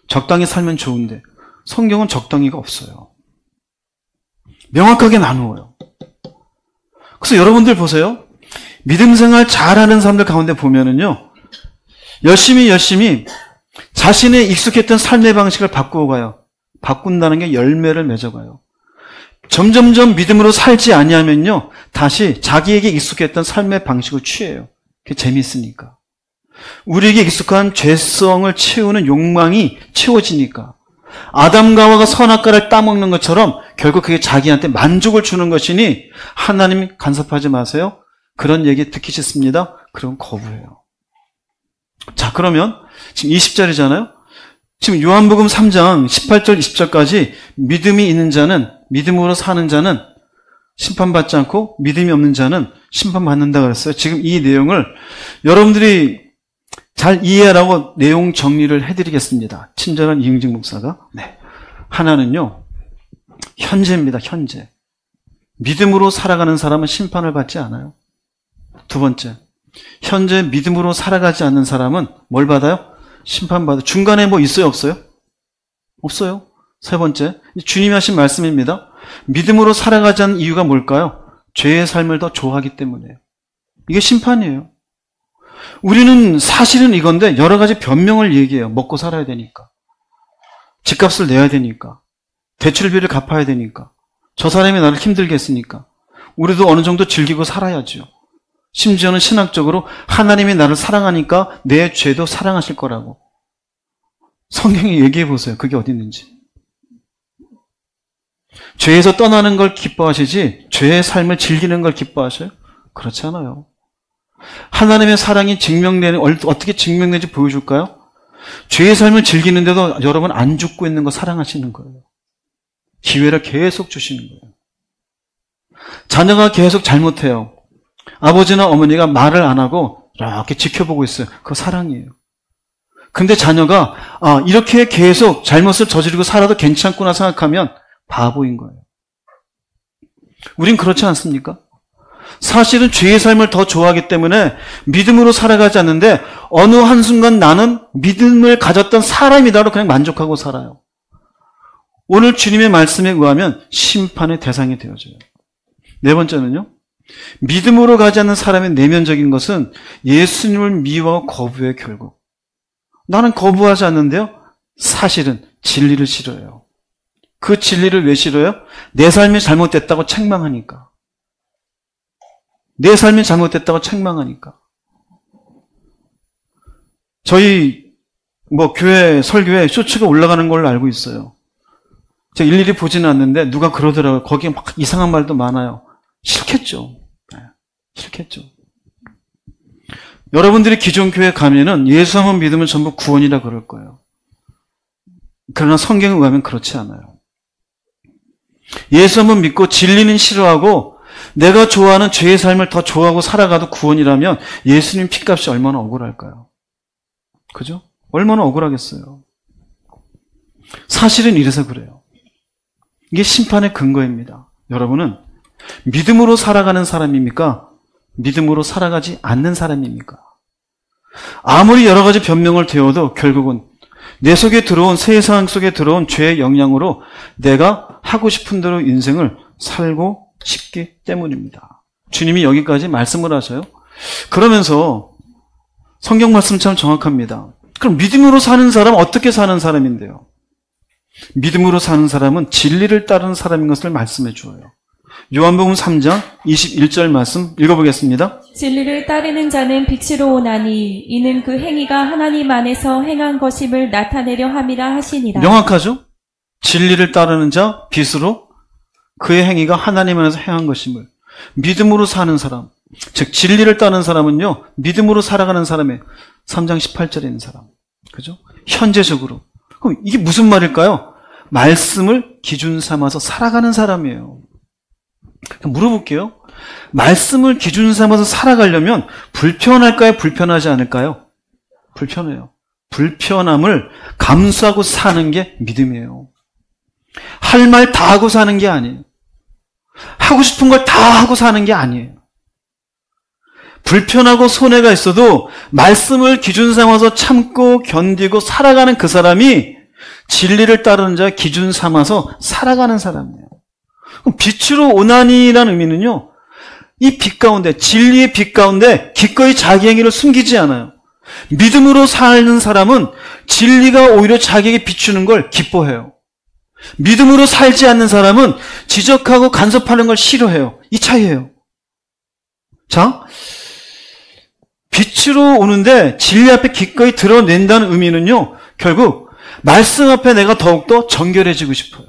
적당히 살면 좋은데 성경은 적당히가 없어요. 명확하게 나누어요. 그래서 여러분들 보세요. 믿음 생활 잘하는 사람들 가운데 보면은요, 열심히 자신의 익숙했던 삶의 방식을 바꾸어 가요. 바꾼다는 게 열매를 맺어가요. 점점점 믿음으로 살지 아니하면요, 다시 자기에게 익숙했던 삶의 방식을 취해요. 그게 재밌으니까. 우리에게 익숙한 죄성을 채우는 욕망이 채워지니까. 아담과 하와가 선악과를 따먹는 것처럼 결국 그게 자기한테 만족을 주는 것이니 하나님 간섭하지 마세요. 그런 얘기 듣기 싫습니다. 그럼 거부해요. 자, 그러면 지금 20절이잖아요. 지금 요한복음 3장 18절 20절까지 믿음이 있는 자는, 믿음으로 사는 자는 심판받지 않고 믿음이 없는 자는 심판받는다 그랬어요. 지금 이 내용을 여러분들이 잘 이해하라고 내용 정리를 해드리겠습니다. 친절한 이응직 목사가. 네. 하나는요, 현재입니다. 현재. 믿음으로 살아가는 사람은 심판을 받지 않아요. 두 번째, 현재 믿음으로 살아가지 않는 사람은 뭘 받아요? 심판받아요. 중간에 뭐 있어요? 없어요? 없어요. 세 번째, 주님이 하신 말씀입니다. 믿음으로 살아가지 않는 이유가 뭘까요? 죄의 삶을 더 좋아하기 때문이에요. 이게 심판이에요. 우리는 사실은 이건데 여러 가지 변명을 얘기해요. 먹고 살아야 되니까. 집값을 내야 되니까. 대출비를 갚아야 되니까. 저 사람이 나를 힘들게 했으니까. 우리도 어느 정도 즐기고 살아야죠. 심지어는 신학적으로 하나님이 나를 사랑하니까 내 죄도 사랑하실 거라고. 성경에 얘기해 보세요. 그게 어디 있는지. 죄에서 떠나는 걸 기뻐하시지 죄의 삶을 즐기는 걸 기뻐하셔요? 그렇지 않아요. 하나님의 사랑이 증명되는, 어떻게 증명되는지 보여줄까요? 죄의 삶을 즐기는데도 여러분 안 죽고 있는 거 사랑하시는 거예요. 기회를 계속 주시는 거예요. 자녀가 계속 잘못해요. 아버지나 어머니가 말을 안 하고 이렇게 지켜보고 있어요. 그거 사랑이에요. 근데 자녀가 이렇게 계속 잘못을 저지르고 살아도 괜찮구나 생각하면 바보인 거예요. 우린 그렇지 않습니까? 사실은 죄의 삶을 더 좋아하기 때문에 믿음으로 살아가지 않는데 어느 한순간 나는 믿음을 가졌던 사람이다로 그냥 만족하고 살아요. 오늘 주님의 말씀에 의하면 심판의 대상이 되어져요. 네 번째는요. 믿음으로 가지 않는 사람의 내면적인 것은 예수님을 미워하고 거부해 결국. 나는 거부하지 않는데요. 사실은 진리를 싫어해요. 그 진리를 왜 싫어요? 내 삶이 잘못됐다고 책망하니까. 내 삶이 잘못됐다고 책망하니까. 저희 교회 설교에 쇼츠가 올라가는 걸로 알고 있어요. 제가 일일이 보지는 않는데 누가 그러더라고요. 거기에 막 이상한 말도 많아요. 싫겠죠. 싫겠죠. 여러분들이 기존 교회 가면은 예수 한번 믿으면 전부 구원이라 그럴 거예요. 그러나 성경에 의하면 그렇지 않아요. 예수 한번 믿고 진리는 싫어하고 내가 좋아하는 죄의 삶을 더 좋아하고 살아가도 구원이라면 예수님 피값이 얼마나 억울할까요? 그죠? 얼마나 억울하겠어요. 사실은 이래서 그래요. 이게 심판의 근거입니다. 여러분은 믿음으로 살아가는 사람입니까? 믿음으로 살아가지 않는 사람입니까? 아무리 여러 가지 변명을 대어도 결국은 내 속에 들어온, 세상 속에 들어온 죄의 영향으로 내가 하고 싶은 대로 인생을 살고 싶기 때문입니다. 주님이 여기까지 말씀을 하셔요. 그러면서 성경 말씀 참 정확합니다. 그럼 믿음으로 사는 사람은 어떻게 사는 사람인데요? 믿음으로 사는 사람은 진리를 따르는 사람인 것을 말씀해 주어요. 요한복음 3장 21절 말씀 읽어보겠습니다. 진리를 따르는 자는 빛으로 오나니 이는 그 행위가 하나님 안에서 행한 것임을 나타내려 함이라 하시니라. 명확하죠? 진리를 따르는 자 빛으로 그의 행위가 하나님 안에서 행한 것임을. 믿음으로 사는 사람, 즉 진리를 따르는 사람은요 믿음으로 살아가는 사람이에요. 3장 18절에 있는 사람. 그죠? 현재적으로. 그럼 이게 무슨 말일까요? 말씀을 기준 삼아서 살아가는 사람이에요. 물어볼게요. 말씀을 기준 삼아서 살아가려면 불편할까요? 불편하지 않을까요? 불편해요. 불편함을 감수하고 사는 게 믿음이에요. 할 말 다 하고 사는 게 아니에요. 하고 싶은 걸 다 하고 사는 게 아니에요. 불편하고 손해가 있어도 말씀을 기준 삼아서 참고 견디고 살아가는 그 사람이 진리를 따르는 자 기준 삼아서 살아가는 사람이에요. 그럼 빛으로 오나니라는 의미는요, 이 빛 가운데, 진리의 빛 가운데 기꺼이 자기 행위를 숨기지 않아요. 믿음으로 사는 사람은 진리가 오히려 자기에게 비추는 걸 기뻐해요. 믿음으로 살지 않는 사람은 지적하고 간섭하는 걸 싫어해요. 이 차이예요. 자, 빛으로 오는데 진리 앞에 기꺼이 드러낸다는 의미는요, 결국 말씀 앞에 내가 더욱더 정결해지고 싶어요.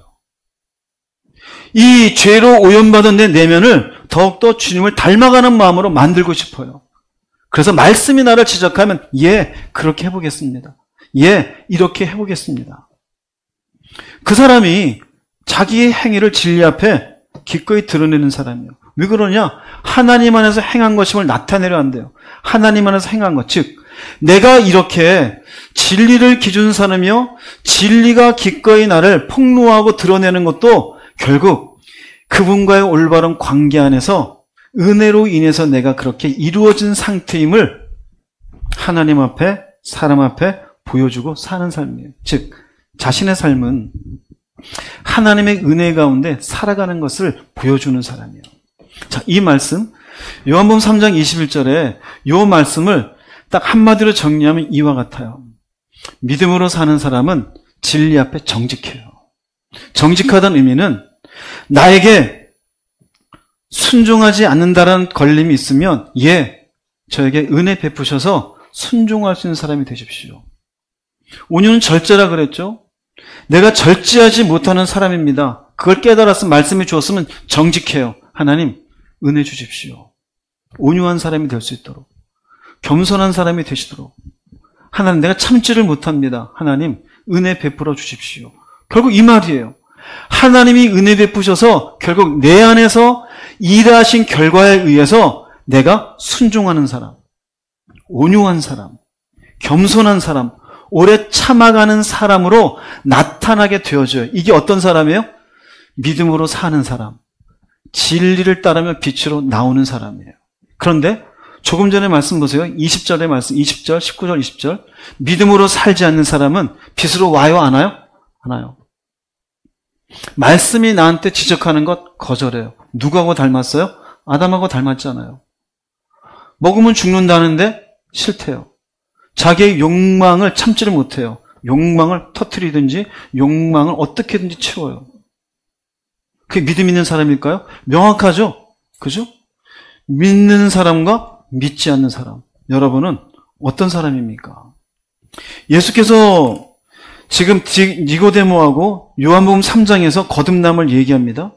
이 죄로 오염받은 내 내면을 더욱더 주님을 닮아가는 마음으로 만들고 싶어요. 그래서 말씀이 나를 지적하면 예, 그렇게 해보겠습니다. 예, 이렇게 해보겠습니다. 그 사람이 자기의 행위를 진리 앞에 기꺼이 드러내는 사람이에요. 왜 그러냐? 하나님 안에서 행한 것임을 나타내려 한대요. 하나님 안에서 행한 것, 즉 내가 이렇게 진리를 기준 삼으며 진리가 기꺼이 나를 폭로하고 드러내는 것도 결국 그분과의 올바른 관계 안에서 은혜로 인해서 내가 그렇게 이루어진 상태임을 하나님 앞에, 사람 앞에 보여주고 사는 삶이에요. 즉 자신의 삶은 하나님의 은혜 가운데 살아가는 것을 보여주는 사람이에요. 자, 이 말씀 요한복음 3장 21절에 이 말씀을 딱 한마디로 정리하면 이와 같아요. 믿음으로 사는 사람은 진리 앞에 정직해요. 정직하다는 의미는 나에게 순종하지 않는다라는 걸림이 있으면 예, 저에게 은혜 베푸셔서 순종할 수 있는 사람이 되십시오. 온유는 절제라 그랬죠. 내가 절제하지 못하는 사람입니다. 그걸 깨달았으면 말씀이 주었으면 정직해요. 하나님 은혜 주십시오. 온유한 사람이 될 수 있도록, 겸손한 사람이 되시도록. 하나님 내가 참지를 못합니다. 하나님 은혜 베풀어 주십시오. 결국 이 말이에요. 하나님이 은혜 베푸셔서 결국 내 안에서 일하신 결과에 의해서 내가 순종하는 사람, 온유한 사람, 겸손한 사람, 오래 참아가는 사람으로 나타나게 되어져요. 이게 어떤 사람이에요? 믿음으로 사는 사람, 진리를 따르며 빛으로 나오는 사람이에요. 그런데 조금 전에 말씀 보세요. 20절의 말씀, 20절, 19절, 20절. 믿음으로 살지 않는 사람은 빛으로 와요? 안 와요? 안 와요. 말씀이 나한테 지적하는 것 거절해요. 누구하고 닮았어요? 아담하고 닮았잖아요. 먹으면 죽는다는데 싫대요. 자기의 욕망을 참지를 못해요. 욕망을 터뜨리든지 욕망을 어떻게든지 채워요. 그게 믿음 있는 사람일까요? 명확하죠? 그죠? 믿는 사람과 믿지 않는 사람. 여러분은 어떤 사람입니까? 예수께서 지금 니고데모하고 요한복음 3장에서 거듭남을 얘기합니다.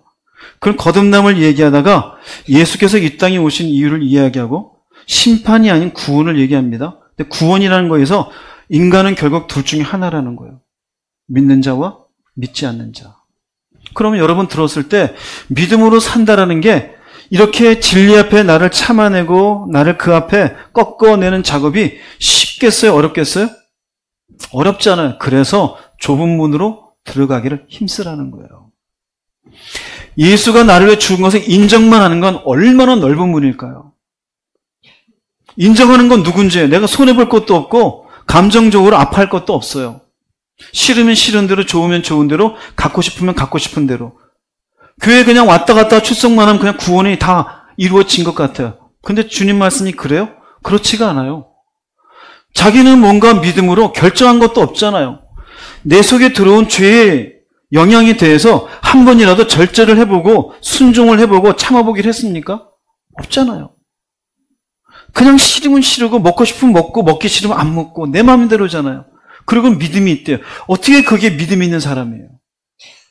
그럼 거듭남을 얘기하다가 예수께서 이 땅에 오신 이유를 이야기하고 심판이 아닌 구원을 얘기합니다. 근데 구원이라는 거에서 인간은 결국 둘 중에 하나라는 거예요. 믿는 자와 믿지 않는 자. 그러면 여러분 들었을 때 믿음으로 산다라는 게 이렇게 진리 앞에 나를 참아내고 나를 그 앞에 꺾어내는 작업이 쉽겠어요? 어렵겠어요? 어렵지 않아요. 그래서 좁은 문으로 들어가기를 힘쓰라는 거예요. 예수가 나를 위해 죽은 것을 인정만 하는 건 얼마나 넓은 문일까요? 인정하는 건 누군지 내가 손해볼 것도 없고 감정적으로 아파할 것도 없어요. 싫으면 싫은 대로, 좋으면 좋은 대로, 갖고 싶으면 갖고 싶은 대로. 교회 그냥 왔다 갔다 출석만 하면 그냥 구원이 다 이루어진 것 같아요. 근데 주님 말씀이 그래요? 그렇지가 않아요. 자기는 뭔가 믿음으로 결정한 것도 없잖아요. 내 속에 들어온 죄의 영향에 대해서 한 번이라도 절제를 해보고 순종을 해보고 참아보기를 했습니까? 없잖아요. 그냥 싫으면 싫고 먹고 싶으면 먹고 먹기 싫으면 안 먹고 내 마음대로잖아요. 그리고 믿음이 있대요. 어떻게 그게 믿음이 있는 사람이에요?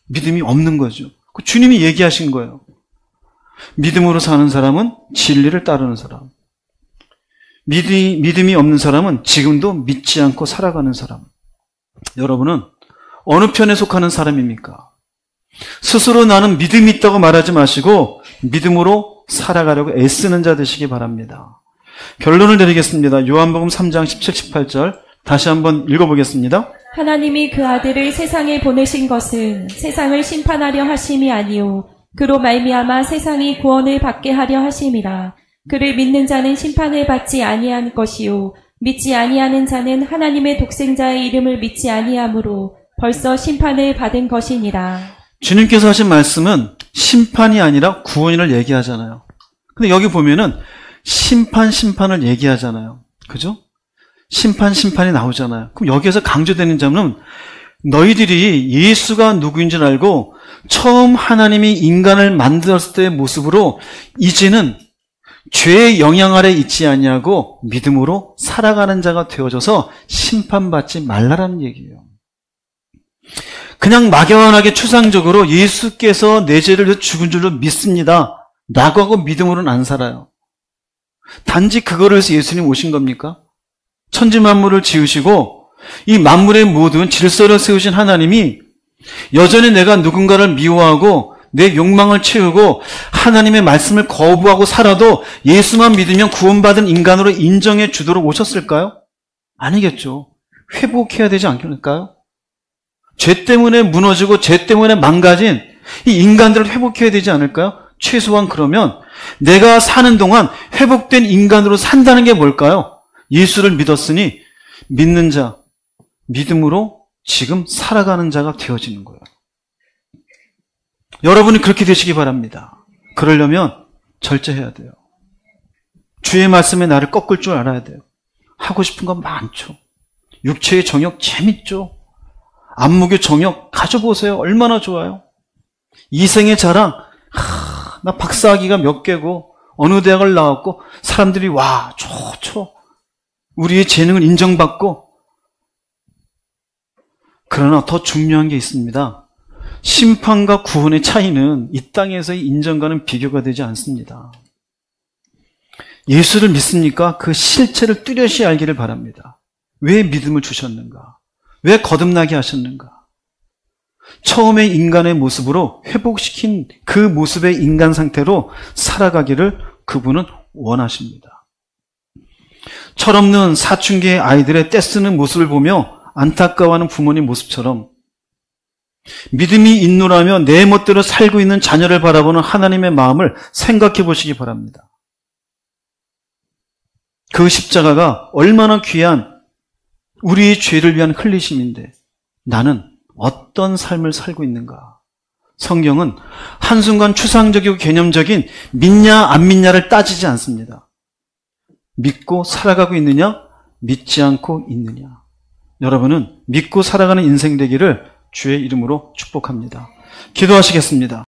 믿음이 없는 거죠. 주님이 얘기하신 거예요. 믿음으로 사는 사람은 진리를 따르는 사람. 믿음이 없는 사람은 지금도 믿지 않고 살아가는 사람. 여러분은 어느 편에 속하는 사람입니까? 스스로 나는 믿음이 있다고 말하지 마시고 믿음으로 살아가려고 애쓰는 자 되시기 바랍니다. 결론을 내리겠습니다. 요한복음 3장 17, 18절 다시 한번 읽어보겠습니다. 하나님이 그 아들을 세상에 보내신 것은 세상을 심판하려 하심이 아니요 그로 말미암아 세상이 구원을 받게 하려 하심이라. 그를 믿는 자는 심판을 받지 아니한 것이요 믿지 아니하는 자는 하나님의 독생자의 이름을 믿지 아니하므로 벌써 심판을 받은 것이니라. 주님께서 하신 말씀은 심판이 아니라 구원을 얘기하잖아요. 근데 여기 보면은 심판을 얘기하잖아요. 그죠? 심판이 나오잖아요. 그럼 여기에서 강조되는 점은 너희들이 예수가 누구인 줄 알고 처음 하나님이 인간을 만들었을 때의 모습으로 이제는 죄의 영향 아래 있지 아니하고 믿음으로 살아가는 자가 되어져서 심판받지 말라라는 얘기예요. 그냥 막연하게 추상적으로 예수께서 내 죄를 위해서 죽은 줄로 믿습니다 라고 하고 믿음으로는 안 살아요. 단지 그거를 위해서 예수님 오신 겁니까? 천지 만물을 지으시고 이 만물의 모든 질서를 세우신 하나님이 여전히 내가 누군가를 미워하고 내 욕망을 채우고 하나님의 말씀을 거부하고 살아도 예수만 믿으면 구원받은 인간으로 인정해 주도록 오셨을까요? 아니겠죠. 회복해야 되지 않겠을까요? 죄 때문에 무너지고 죄 때문에 망가진 이 인간들을 회복해야 되지 않을까요? 최소한 그러면 내가 사는 동안 회복된 인간으로 산다는 게 뭘까요? 예수를 믿었으니 믿는 자, 믿음으로 지금 살아가는 자가 되어지는 거예요. 여러분이 그렇게 되시기 바랍니다. 그러려면 절제해야 돼요. 주의 말씀에 나를 꺾을 줄 알아야 돼요. 하고 싶은 건 많죠. 육체의 정욕 재밌죠. 안목의 정욕 가져보세요. 얼마나 좋아요. 이생의 자랑, 나 박사학위가 몇 개고 어느 대학을 나왔고 사람들이 와 좋죠. 우리의 재능을 인정받고. 그러나 더 중요한 게 있습니다. 심판과 구원의 차이는 이 땅에서의 인정과는 비교가 되지 않습니다. 예수를 믿습니까? 그 실체를 뚜렷이 알기를 바랍니다. 왜 믿음을 주셨는가? 왜 거듭나게 하셨는가? 처음의 인간의 모습으로 회복시킨 그 모습의 인간 상태로 살아가기를 그분은 원하십니다. 철없는 사춘기의 아이들의 떼쓰는 모습을 보며 안타까워하는 부모님 모습처럼 믿음이 있노라면 내 멋대로 살고 있는 자녀를 바라보는 하나님의 마음을 생각해 보시기 바랍니다. 그 십자가가 얼마나 귀한 우리의 죄를 위한 흘리심인데 나는 어떤 삶을 살고 있는가? 성경은 한순간 추상적이고 개념적인 믿냐 안 믿냐를 따지지 않습니다. 믿고 살아가고 있느냐? 믿지 않고 있느냐? 여러분은 믿고 살아가는 인생 되기를 주의 이름으로 축복합니다. 기도하시겠습니다.